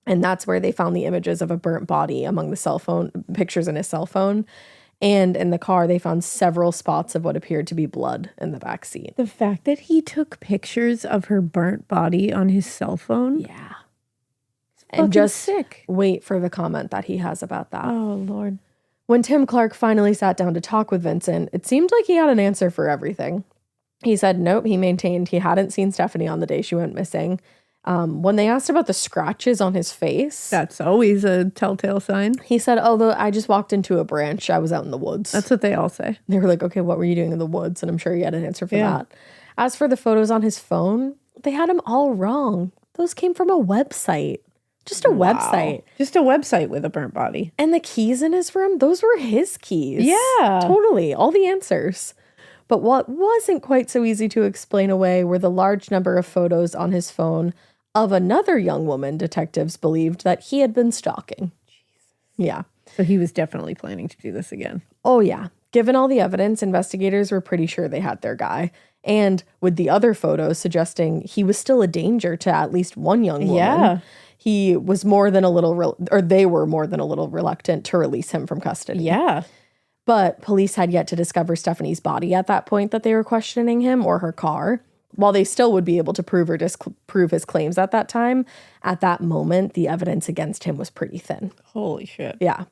and that's where they found the images of a burnt body among the cell phone pictures in his cell phone. And in the car, they found several spots of what appeared to be blood in the back seat. The fact that he took pictures of her burnt body on his cell phone? Yeah. And just wait for the comment that he has about that. Oh, Lord. When Tim Clark finally sat down to talk with Vincent, it seemed like he had an answer for everything. He said, nope, he maintained he hadn't seen Stephanie on the day she went missing. When they asked about the scratches on his face. That's always a telltale sign. He said, oh, I just walked into a branch. I was out in the woods. That's what they all say. They were like, okay, what were you doing in the woods? And I'm sure he had an answer for that. As for the photos on his phone, they had them all wrong. Those came from a website. Just a website. Just a website with a burnt body. And the keys in his room, those were his keys. Yeah. Totally. All the answers. But what wasn't quite so easy to explain away were the large number of photos on his phone of another young woman detectives believed that he had been stalking. Jesus. Yeah. So he was definitely planning to do this again. Oh, yeah. Given all the evidence, investigators were pretty sure they had their guy. And with the other photos suggesting he was still a danger to at least one young woman. Yeah. He was more than a little, they were more than a little reluctant to release him from custody. Yeah. But police had yet to discover Stephanie's body at that point that they were questioning him, or her car. While they still would be able to prove or disprove his claims at that time, at that moment, the evidence against him was pretty thin. Holy shit. Yeah.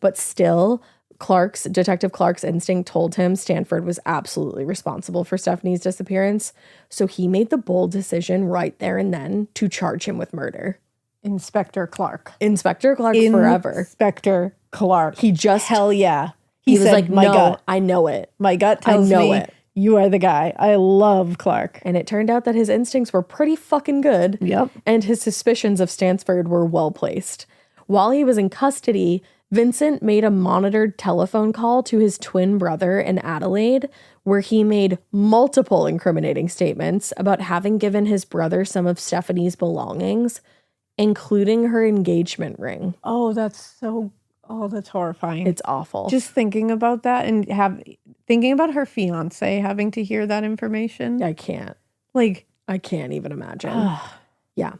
But still, Detective Clark's instinct told him Stanford was absolutely responsible for Stephanie's disappearance. So he made the bold decision right there and then to charge him with murder. Inspector Clark. Inspector Clark forever. Inspector Clark. He just... Hell yeah. He was like, my gut. I know it. My gut tells me you are the guy. I love Clark. And it turned out that his instincts were pretty fucking good. Yep. And his suspicions of Stanford were well placed. While he was in custody, Vincent made a monitored telephone call to his twin brother in Adelaide, where he made multiple incriminating statements about having given his brother some of Stephanie's belongings, including her engagement ring. Oh, that's horrifying. It's awful. Just thinking about that and thinking about her fiancé having to hear that information. I can't. I can't even imagine. Yeah.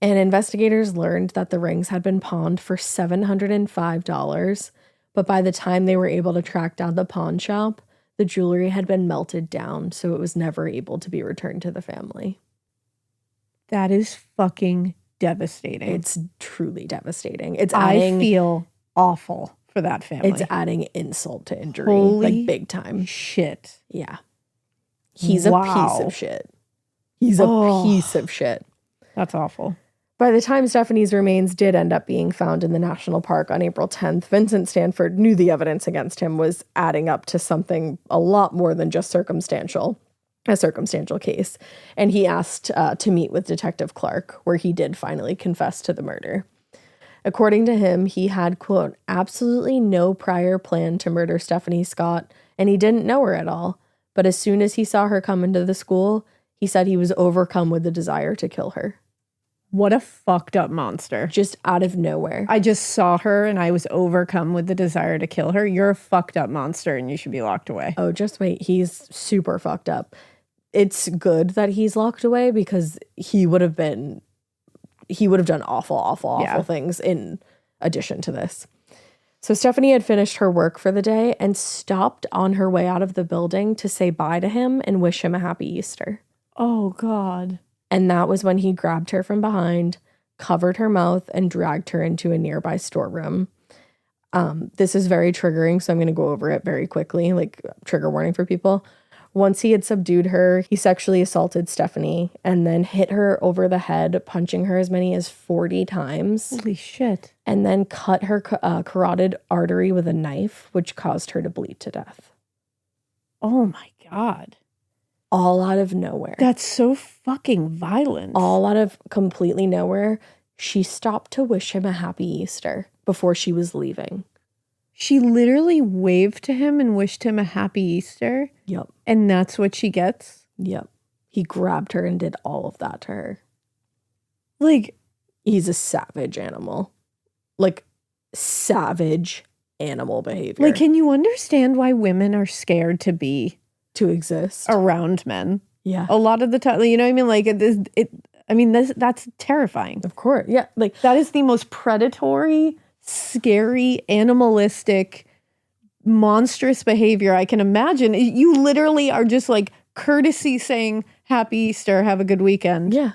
And investigators learned that the rings had been pawned for $705, But by the time they were able to track down the pawn shop, the jewelry had been melted down, so it was never able to be returned to the family. That is fucking devastating. It's truly devastating. I feel awful for that family. It's adding insult to injury. Holy like big time. Shit. Yeah. He's a piece of shit. He's a piece of shit. That's awful. By the time Stephanie's remains did end up being found in the national park on April 10th, Vincent Stanford knew the evidence against him was adding up to something a lot more than just a circumstantial case. And he asked to meet with Detective Clark, where he did finally confess to the murder. According to him, he had, quote, absolutely no prior plan to murder Stephanie Scott, and he didn't know her at all. But as soon as he saw her come into the school, he said he was overcome with the desire to kill her. What a fucked up monster. Just out of nowhere. I just saw her and I was overcome with the desire to kill her. You're a fucked up monster and you should be locked away. Oh, just wait. He's super fucked up. It's good that he's locked away because he would have done awful things in addition to this. So Stephanie had finished her work for the day and stopped on her way out of the building to say bye to him and wish him a happy Easter. Oh, God. And that was when he grabbed her from behind, covered her mouth, and dragged her into a nearby storeroom. This is very triggering, so I'm going to go over it very quickly, like trigger warning for people. Once he had subdued her, he sexually assaulted Stephanie and then hit her over the head, punching her as many as 40 times. Holy shit. And then cut her carotid artery with a knife, which caused her to bleed to death. Oh my God. All out of nowhere. That's so fucking violent. All out of completely nowhere. She stopped to wish him a happy Easter before she was leaving. She literally waved to him and wished him a happy Easter? Yep. And that's what she gets? Yep. He grabbed her and did all of that to her. Like, he's a savage animal. Like, savage animal behavior. Like, can you understand why women are scared to exist around men? Yeah. A lot of the time, you know what I mean? Like, that's terrifying. Of course. Yeah. Like, that is the most predatory, scary, animalistic, monstrous behavior I can imagine. You literally are just like courtesy saying, happy Easter, have a good weekend. Yeah.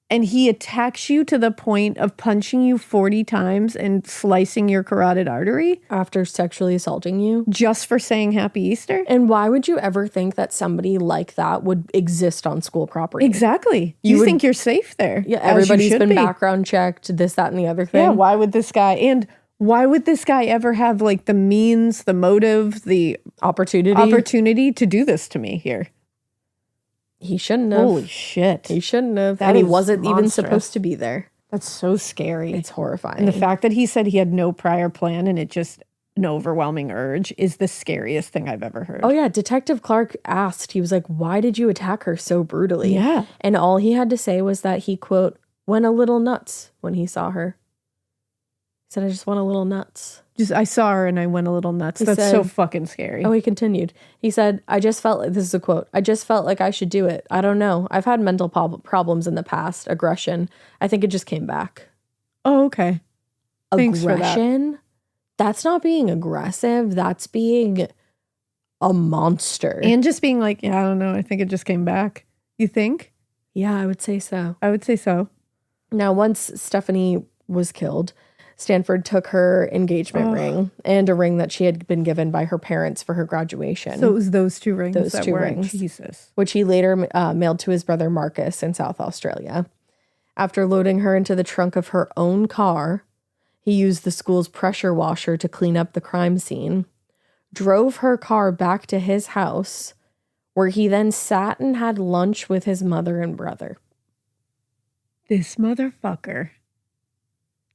And he attacks you to the point of punching you 40 times and slicing your carotid artery. After sexually assaulting you. Just for saying happy Easter? And why would you ever think that somebody like that would exist on school property? Exactly. You think you're safe there. Yeah, everybody's been background checked, this, that, and the other thing. Yeah, why would this guy ever have like the means, the motive, the opportunity to do this to me here? He shouldn't have. Holy shit. He shouldn't have. And he wasn't even supposed to be there. That's so scary. It's horrifying. And the fact that he said he had no prior plan and it just an overwhelming urge is the scariest thing I've ever heard. Oh, yeah. Detective Clark asked, he was like, why did you attack her so brutally? Yeah. And all he had to say was that he, quote, went a little nuts when he saw her. He said, I just went a little nuts. I saw her and I went a little nuts. That's so fucking scary. Oh, he continued. He said, this is a quote, I just felt like I should do it. I don't know. I've had mental problems in the past. Aggression. I think it just came back. Oh, okay. Thanks aggression? For that. That's not being aggressive. That's being a monster. And just being like, yeah, I don't know. I think it just came back. You think? Yeah, I would say so. I would say so. Now, once Stephanie was killed, Stanford took her engagement ring and a ring that she had been given by her parents for her graduation. So it was those two rings. Those two rings. Jesus. Which he later mailed to his brother Marcus in South Australia. After loading her into the trunk of her own car, he used the school's pressure washer to clean up the crime scene, drove her car back to his house, where he then sat and had lunch with his mother and brother. This motherfucker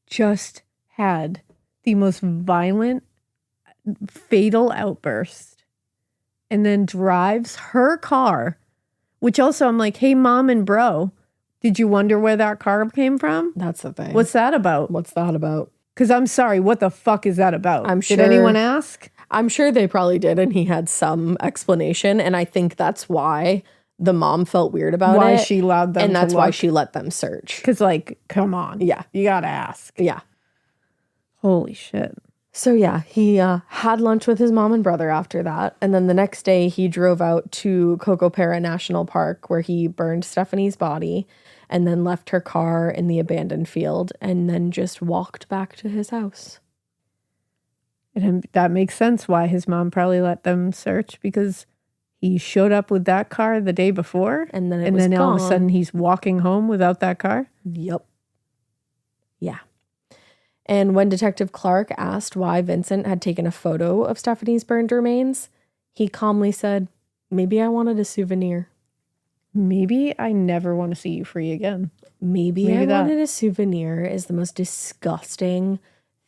just had the most violent, fatal outburst and then drives her car, which also I'm like, hey, mom and bro, did you wonder where that car came from? That's the thing. What's that about? Because I'm sorry, what the fuck is that about? Did anyone ask? I'm sure they probably did, and he had some explanation, and I think that's why the mom felt weird about it. Why she allowed them to and that's look. why she let them search. Because, like, come on. Yeah. You gotta ask. Yeah. Holy shit. So yeah, he had lunch with his mom and brother after that. And then the next day he drove out to Cocopera National Park where he burned Stephanie's body and then left her car in the abandoned field and then just walked back to his house. And that makes sense why his mom probably let them search, because he showed up with that car the day before. And then all of a sudden he's walking home without that car. Yep. Yeah. And when Detective Clark asked why Vincent had taken a photo of Stephanie's burned remains, he calmly said, "Maybe I wanted a souvenir. Maybe I never want to see you free again. Maybe I wanted a souvenir" is the most disgusting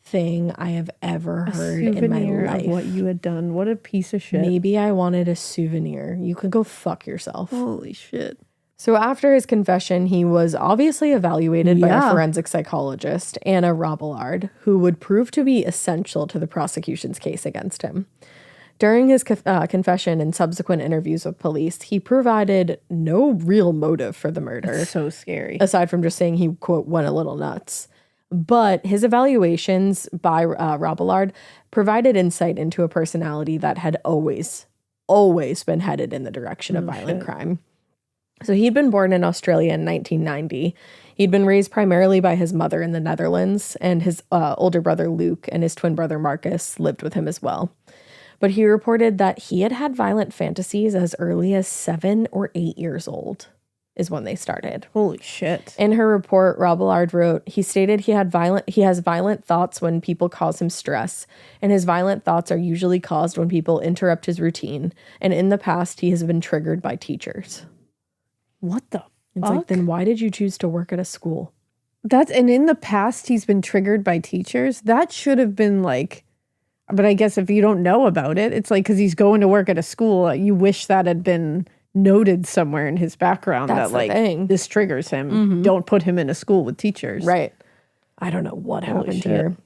thing I have ever heard in my life. Of what you had done. What a piece of shit. Maybe I wanted a souvenir. You could go fuck yourself. Holy shit. So after his confession, he was obviously evaluated by a forensic psychologist, Anna Robillard, who would prove to be essential to the prosecution's case against him. During his confession and subsequent interviews with police, he provided no real motive for the murder. That's so scary. Aside from just saying he, quote, went a little nuts. But his evaluations by Robillard provided insight into a personality that had always been headed in the direction of violent crime. So he'd been born in Australia in 1990. He'd been raised primarily by his mother in the Netherlands, and his older brother Luke and his twin brother Marcus lived with him as well. But he reported that he had had violent fantasies as early as 7 or 8 years old is when they started. Holy shit. In her report, Robillard wrote, he stated he has violent thoughts when people cause him stress, and his violent thoughts are usually caused when people interrupt his routine, and in the past he has been triggered by teachers. What the It's fuck? like, then why did you choose to work at a school? And in the past he's been triggered by teachers? That should have been like, but I guess if you don't know about it, it's like, because he's going to work at a school, you wish that had been noted somewhere in his background. That's that like thing. This triggers him. Don't put him in a school with teachers. Right. I don't know what happened here.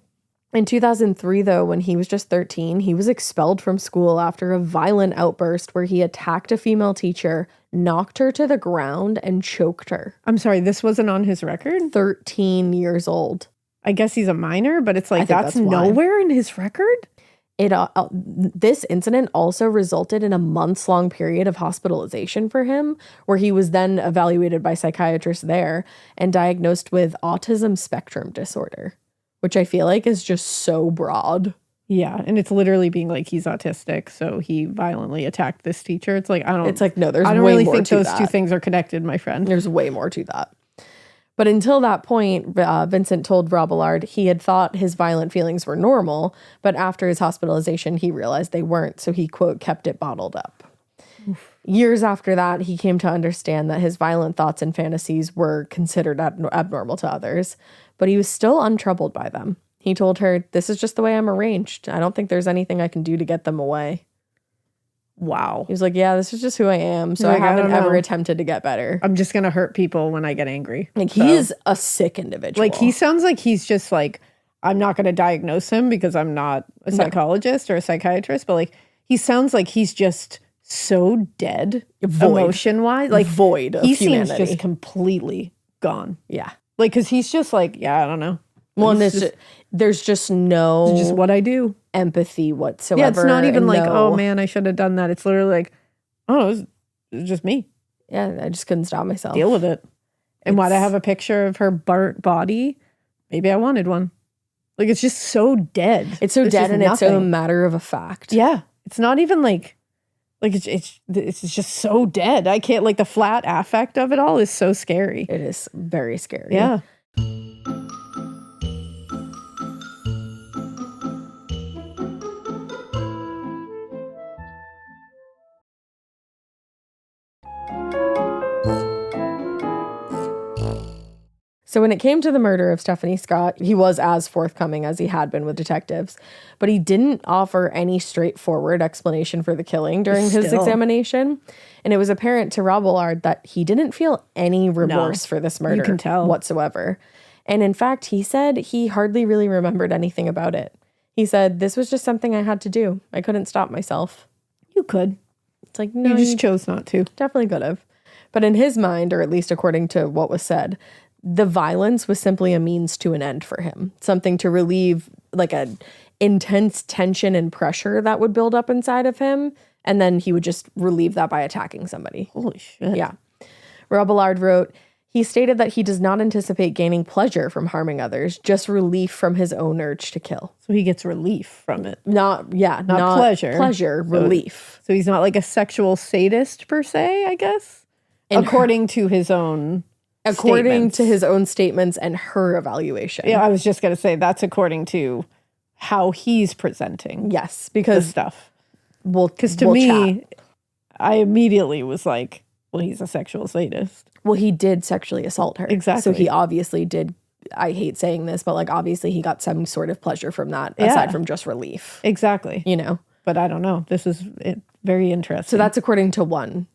In 2003, though, when he was just 13, he was expelled from school after a violent outburst where he attacked a female teacher, knocked her to the ground, and choked her. I'm sorry, this wasn't on his record? 13 years old. I guess he's a minor, but it's like that's nowhere in his record? This incident also resulted in a months-long period of hospitalization for him, where he was then evaluated by psychiatrists there and diagnosed with autism spectrum disorder, which I feel like is just so broad. Yeah, and it's literally being like he's autistic, so he violently attacked this teacher. It's like, no, there's I don't really think those two things are connected, my friend. There's way more to that. But until that point, Vincent told Robillard he had thought his violent feelings were normal, but after his hospitalization, he realized they weren't, so he, quote, kept it bottled up. Oof. Years after that, he came to understand that his violent thoughts and fantasies were considered abnormal to others, but he was still untroubled by them. He told her, "This is just the way I'm arranged. I don't think there's anything I can do to get them away." Wow. He was like, "Yeah, this is just who I am, so I haven't ever attempted to get better. I'm just going to hurt people when I get angry." Like, he is a sick individual. Like, he sounds like he's just like, I'm not going to diagnose him because I'm not a psychologist or a psychiatrist, but like, he sounds like he's just so dead emotion-wise. Like, void of humanity. Seems just completely gone. Yeah. Like, because he's just like, I don't know. Well, and there's just no... It's just what I do. Empathy whatsoever. Yeah, it's not even like, oh man, I should have done that. It's literally like, oh, it was just me. Yeah, I just couldn't stop myself. Deal with it. And why'd I have a picture of her burnt body? Maybe I wanted one. Like, it's just so dead. It's so dead, and it's so matter of a fact. Yeah. It's not even like it's just so dead. I can't, like, the flat affect of it all is so scary. It is very scary. Yeah. So when it came to the murder of Stephanie Scott, he was as forthcoming as he had been with detectives, but he didn't offer any straightforward explanation for the killing during his examination. And it was apparent to Robillard that he didn't feel any remorse for this murder whatsoever. And in fact, he said he hardly really remembered anything about it. He said, "This was just something I had to do. I couldn't stop myself." You could. It's like, no, you just chose not to. Definitely could have. But in his mind, or at least according to what was said, the violence was simply a means to an end for him, something to relieve like a intense tension and pressure that would build up inside of him. And then he would just relieve that by attacking somebody. Holy shit. Yeah. Robillard wrote, he stated that he does not anticipate gaining pleasure from harming others, just relief from his own urge to kill. So he gets relief from it. Not pleasure. Pleasure, relief. So he's not like a sexual sadist per se, I guess? According to his own statements and her evaluation. Yeah, I was just going to say that's according to how he's presenting. Yes, because the stuff. Because to me, I immediately was like, well, he's a sexual sadist. Well, he did sexually assault her. Exactly. So he obviously did, I hate saying this, but like obviously he got some sort of pleasure from that aside from just relief. Exactly. You know? But I don't know. This is very interesting. So that's according to one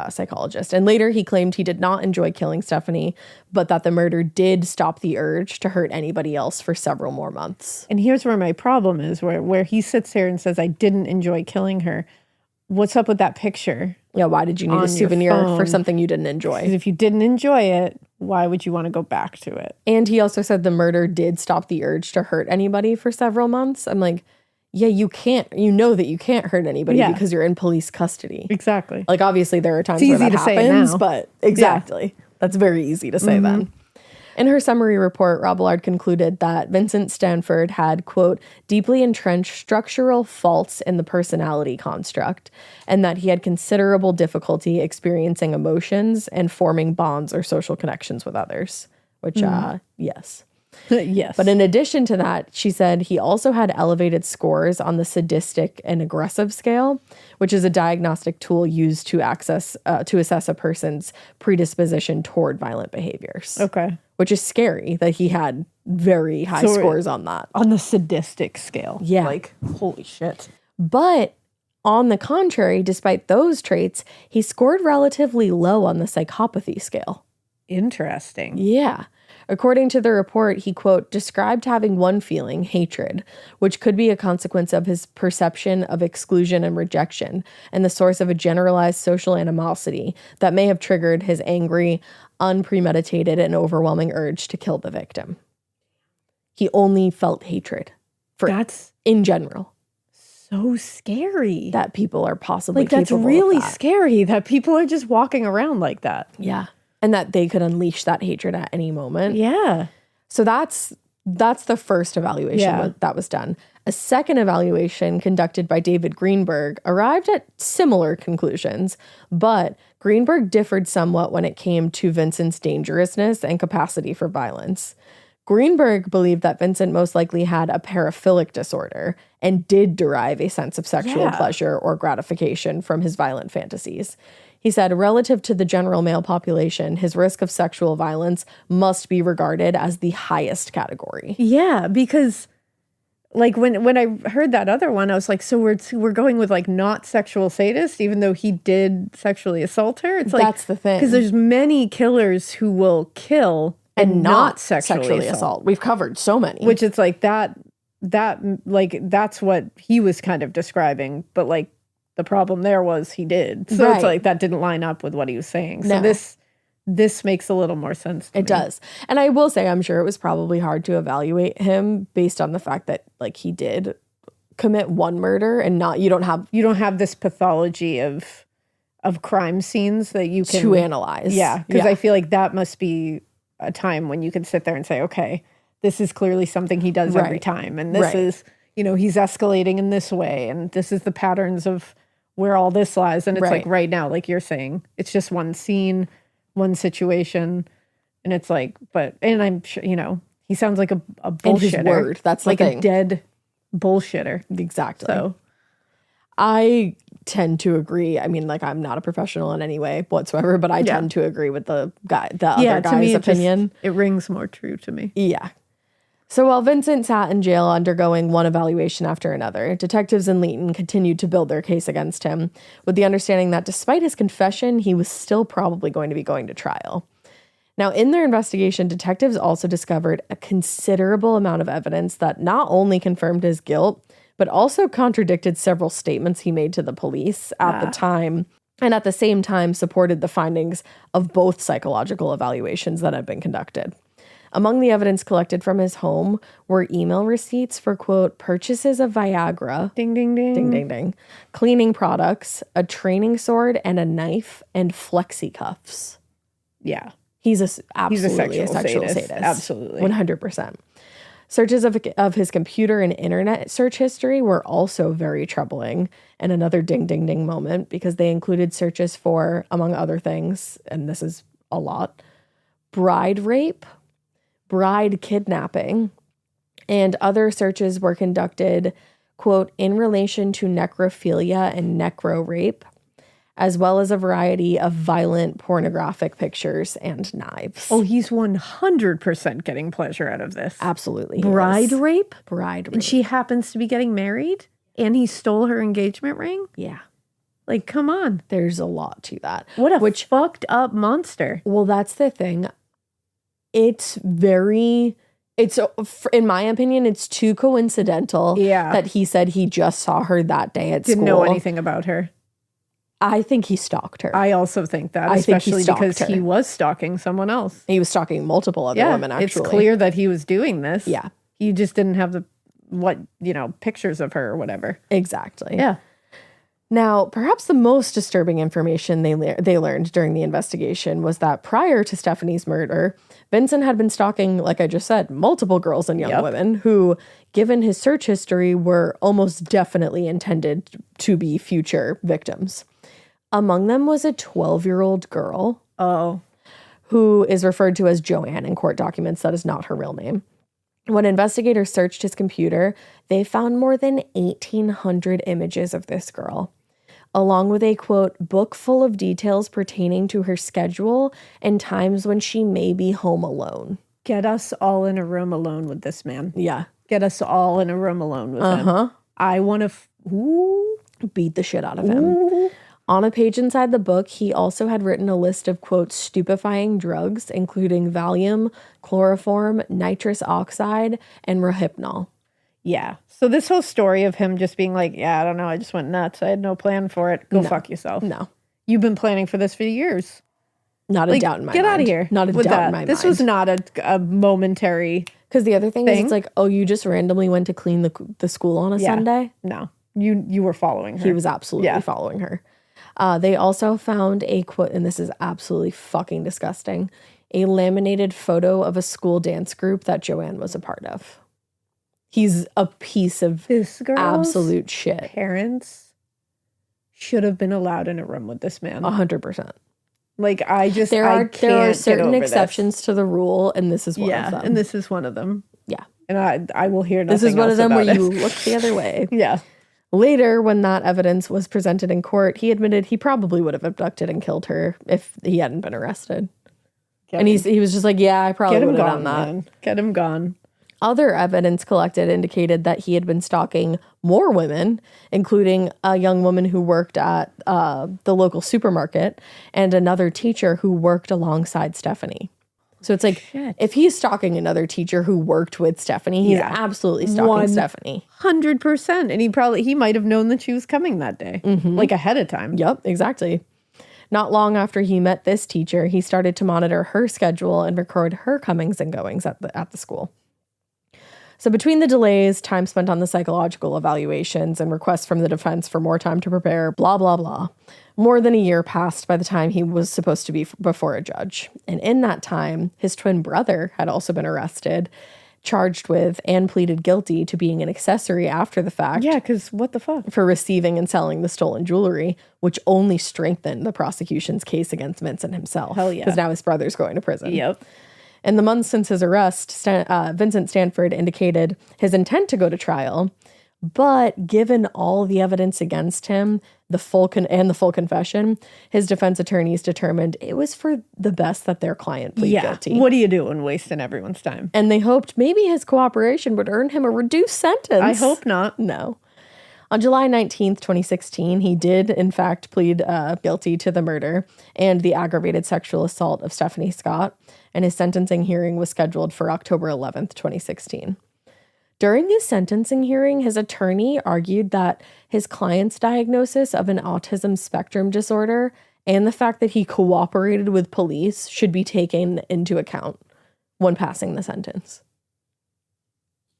psychologist. And later he claimed he did not enjoy killing Stephanie, but that the murder did stop the urge to hurt anybody else for several more months. And here's where my problem is, where he sits there and says, I didn't enjoy killing her. What's up with that picture? Yeah, why did you need a souvenir for something you didn't enjoy? Because if you didn't enjoy it, why would you want to go back to it? And he also said the murder did stop the urge to hurt anybody for several months. I'm like, yeah, you know that you can't hurt anybody because you're in police custody. Exactly. Like, obviously there are times where that happens, but exactly. Yeah. That's very easy to say then. In her summary report, Robillard concluded that Vincent Stanford had, quote, deeply entrenched structural faults in the personality construct, and that he had considerable difficulty experiencing emotions and forming bonds or social connections with others, which, yes. Yes. But in addition to that, she said he also had elevated scores on the sadistic and aggressive scale, which is a diagnostic tool used to assess a person's predisposition toward violent behaviors. Okay. Which is scary that he had very high scores on that. On the sadistic scale. Yeah. Like, holy shit. But on the contrary, despite those traits, he scored relatively low on the psychopathy scale. Interesting. Yeah. According to the report, he, quote, described having one feeling, hatred, which could be a consequence of his perception of exclusion and rejection, and the source of a generalized social animosity that may have triggered his angry, unpremeditated, and overwhelming urge to kill the victim. He only felt hatred in general. So scary. That people are possibly like, that's capable really of that. Scary that people are just walking around like that. Yeah. And that they could unleash that hatred at any moment. Yeah. So that's the first evaluation that was done. A second evaluation conducted by David Greenberg arrived at similar conclusions, but Greenberg differed somewhat when it came to Vincent's dangerousness and capacity for violence. Greenberg believed that Vincent most likely had a paraphilic disorder and did derive a sense of sexual pleasure or gratification from his violent fantasies. He said, relative to the general male population, his risk of sexual violence must be regarded as the highest category. Yeah, because like when I heard that other one, I was like, so we're going with like not sexual sadist, even though he did sexually assault her. It's like that's the thing, because there's many killers who will kill and not sexually assault. We've covered so many, which it's like that like that's what he was kind of describing, but like. The problem there was he did. So it's like that didn't line up with what he was saying. So this makes a little more sense to me. It does. And I will say I'm sure it was probably hard to evaluate him based on the fact that like he did commit one murder and you don't have this pathology of crime scenes that you can to analyze. Yeah, because I feel like that must be a time when you can sit there and say, okay, this is clearly something he does every time, and this is, he's escalating in this way, and this is the patterns of where all this lies. And it's like right now, like you're saying, it's just one scene, one situation. And it's like, and I'm sure, he sounds like a bullshitter. In his word, that's like the thing. A dead bullshitter. Exactly. So I tend to agree. I mean, like I'm not a professional in any way whatsoever, but I tend to agree with the other guy's opinion. It rings more true to me. Yeah. So while Vincent sat in jail undergoing one evaluation after another, detectives in Leeton continued to build their case against him with the understanding that despite his confession, he was still probably going to be going to trial. Now, in their investigation, detectives also discovered a considerable amount of evidence that not only confirmed his guilt, but also contradicted several statements he made to the police at the time, and at the same time supported the findings of both psychological evaluations that had been conducted. Among the evidence collected from his home were email receipts for, quote, purchases of Viagra. Ding, ding, ding. Ding, ding, ding. Cleaning products, a training sword, and a knife, and flexi cuffs. Yeah. He's absolutely a sexual sadist. Absolutely. 100%. Searches of his computer and internet search history were also very troubling, and another ding, ding, ding moment, because they included searches for, among other things, and this is a lot, bride rape, bride kidnapping, and other searches were conducted, quote, in relation to necrophilia and necro rape, as well as a variety of violent pornographic pictures and knives. Oh, he's 100% getting pleasure out of this. Absolutely. Bride rape? Bride rape. And she happens to be getting married? And he stole her engagement ring? Yeah. Like, come on. There's a lot to that. What a fucked up monster. Well, that's the thing. It's in my opinion, it's too coincidental that he said he just saw her that day at school. Didn't know anything about her. I think he stalked her. I also think that, especially because he was stalking someone else. He was stalking multiple other women, actually. It's clear that he was doing this. Yeah. He just didn't have pictures of her or whatever. Exactly. Yeah. Now, perhaps the most disturbing information they learned during the investigation was that prior to Stephanie's murder, Vincent had been stalking, like I just said, multiple girls and young women who, given his search history, were almost definitely intended to be future victims. Among them was a 12-year-old girl. Oh. Who is referred to as Joanne in court documents. That is not her real name. When investigators searched his computer, they found more than 1,800 images of this girl, along with a, quote, book full of details pertaining to her schedule and times when she may be home alone. Get us all in a room alone with this man. Yeah. Get us all in a room alone with him. I want to beat the shit out of him. On a page inside the book, he also had written a list of, quote, stupefying drugs, including Valium, chloroform, nitrous oxide, and Rohypnol. Yeah. So this whole story of him just being like, I don't know, I just went nuts. I had no plan for it. Go fuck yourself. No. You've been planning for this for years. Not a doubt in my mind. Get out of here. Not a doubt in my mind. This was not a momentary Because the other thing is, it's like, oh, you just randomly went to clean the school on a Sunday? No. You were following her. He was absolutely following her. They also found a quote, and this is absolutely fucking disgusting, a laminated photo of a school dance group that Joanne was a part of. He's a piece of absolute shit. Parents should have been allowed in a room with this man. 100%. Like, there are certain exceptions to the rule, and this is one of them. And this is one of them. Yeah. And I will hear nothing else. This is one of them where you look the other way. Yeah. Later, when that evidence was presented in court, he admitted he probably would have abducted and killed her if he hadn't been arrested. He was just like, I probably would have done that. Man. Get him gone. Other evidence collected indicated that he had been stalking more women, including a young woman who worked at the local supermarket and another teacher who worked alongside Stephanie. So it's like, if he's stalking another teacher who worked with Stephanie, he's absolutely stalking Stephanie. 100%. And he might have known that she was coming that day, like ahead of time. Yep, exactly. Not long after he met this teacher, he started to monitor her schedule and record her comings and goings at the school. So between the delays, time spent on the psychological evaluations, and requests from the defense for more time to prepare, blah, blah, blah, more than a year passed by the time he was supposed to be before a judge. And in that time, his twin brother had also been arrested, charged with, and pleaded guilty to being an accessory after the fact. Yeah, because what the fuck? For receiving and selling the stolen jewelry, which only strengthened the prosecution's case against Vincent himself. Hell yeah. Because now his brother's going to prison. Yep. In the months since his arrest, Vincent Stanford indicated his intent to go to trial, but given all the evidence against him, the full confession, his defense attorneys determined it was for the best that their client plead guilty. What are you doing wasting everyone's time? And they hoped maybe his cooperation would earn him a reduced sentence. I hope not. No. On July 19th, 2016, he did, in fact, plead guilty to the murder and the aggravated sexual assault of Stephanie Scott, and his sentencing hearing was scheduled for October 11th, 2016. During his sentencing hearing, his attorney argued that his client's diagnosis of an autism spectrum disorder and the fact that he cooperated with police should be taken into account. when passing the sentence.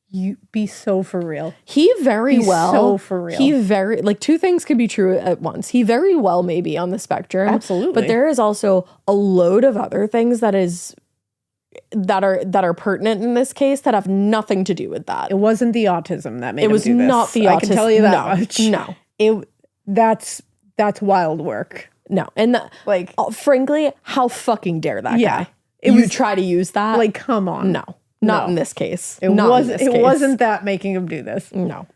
You be so for real. He very well. So for real. He very, like, two things could be true at once. He very well may be on the spectrum. Absolutely. But there is also a load of other things that are pertinent in this case that have nothing to do with that. It wasn't the autism that made him do this. It was not the autism. I can tell you that much. No. That's wild work. No. And like, frankly, how fucking dare that guy? You try to use that? Like, come on. No. Not in this case. It wasn't that making him do this. No.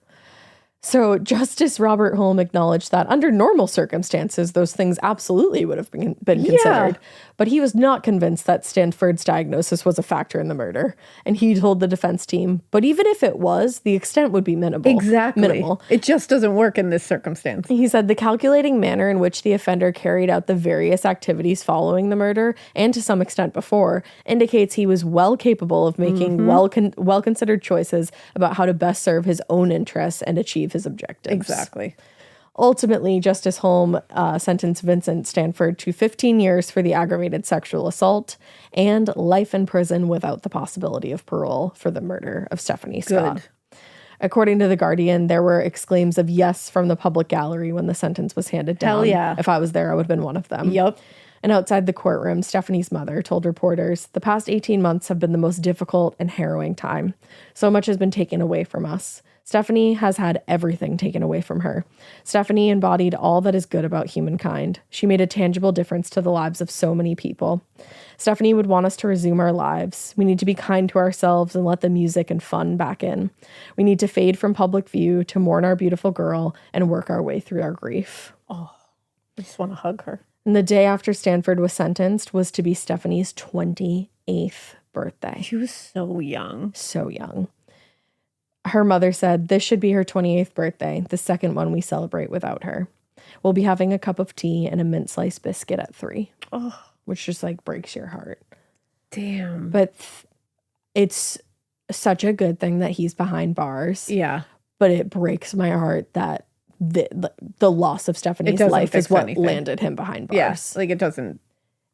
So Justice Robert Holm acknowledged that under normal circumstances, those things absolutely would have been considered. But he was not convinced that Stanford's diagnosis was a factor in the murder. And he told the defense team, but even if it was, the extent would be minimal. Exactly. Minimal. It just doesn't work in this circumstance. He said the calculating manner in which the offender carried out the various activities following the murder, and to some extent before, indicates he was well capable of making well-considered choices about how to best serve his own interests and achieve his objectives. Exactly. Ultimately, Justice Holm sentenced Vincent Stanford to 15 years for the aggravated sexual assault and life in prison without the possibility of parole for the murder of Stephanie Scott. According to The Guardian, there were exclaims of yes from the public gallery when the sentence was handed down. Hell yeah. If I was there, I would have been one of them. Yep. And outside the courtroom, Stephanie's mother told reporters, the past 18 months have been the most difficult and harrowing time. So much has been taken away from us. Stephanie has had everything taken away from her. Stephanie embodied all that is good about humankind. She made a tangible difference to the lives of so many people. Stephanie would want us to resume our lives. We need to be kind to ourselves and let the music and fun back in. We need to fade from public view to mourn our beautiful girl and work our way through our grief. Oh, I just want to hug her. And the day after Stanford was sentenced was to be Stephanie's 28th birthday. She was so young. So young. Her mother said, this should be her 28th birthday, the second one we celebrate without her. We'll be having a cup of tea and a mint sliced biscuit at 3, which just like breaks your heart. Damn. But it's such a good thing that he's behind bars. Yeah. But it breaks my heart that the loss of Stephanie's life is what landed him behind bars. Yeah, like it doesn't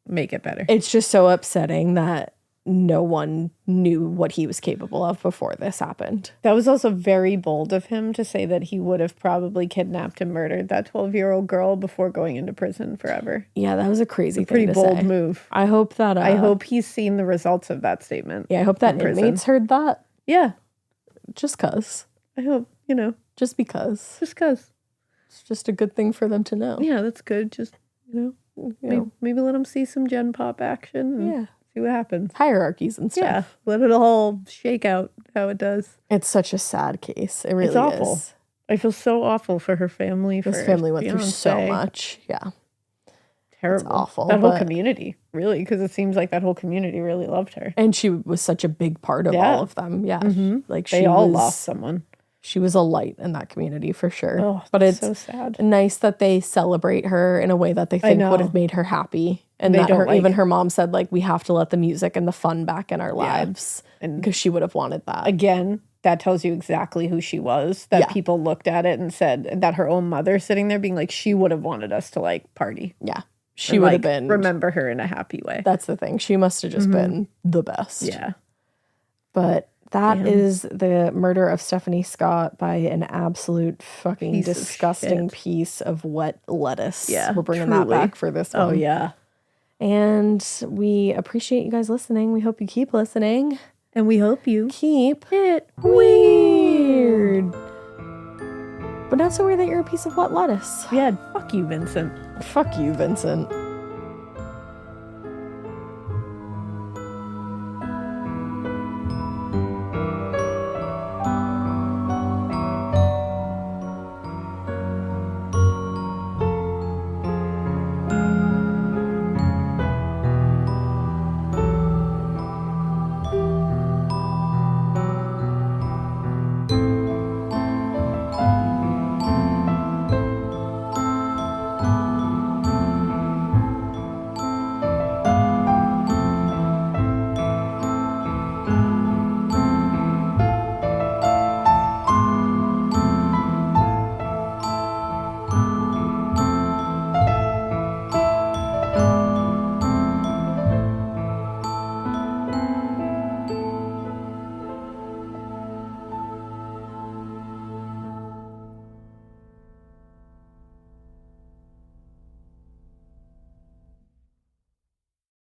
make it better. It's just so upsetting that no one knew what he was capable of before this happened. That was also very bold of him to say that he would have probably kidnapped and murdered that 12-year-old girl before going into prison forever. Yeah, that was a crazy thing pretty to bold say. move. I hope that... I hope he's seen the results of that statement. Yeah, I hope that inmates heard that. Yeah. Just cause. I hope, Just because. Just cause. It's just a good thing for them to know. Yeah, that's good. Just, maybe let them see some Gen Pop action. And see what happens. Hierarchies and stuff. Yeah, let it all shake out how it does. It's such a sad case. It really it's awful. is. I feel so awful for her family. This family went through so much. Yeah. Terrible. It's awful. That whole community, really, because it seems like that whole community really loved her. And she was such a big part of all of them. Yeah. Mm-hmm. Like they all lost someone. She was a light in that community for sure. Oh, but it's so sad. Nice that they celebrate her in a way that they think would have made her happy. And that even her mom said, like, we have to let the music and the fun back in our lives. And because she would have wanted that. Again, that tells you exactly who she was. That people looked at it and said that her own mother sitting there being like, she would have wanted us to like party. Yeah. She would have been. Remember her in a happy way. That's the thing. She must have just been the best. Yeah. But that is the murder of Stephanie Scott by an absolute fucking disgusting piece of wet lettuce. Yeah. We're bringing that back for this one. Oh, yeah. And we appreciate you guys listening. We hope you keep listening. And we hope you keep it weird. But not so weird that you're a piece of wet lettuce. Yeah, fuck you, Vincent. Fuck you, Vincent.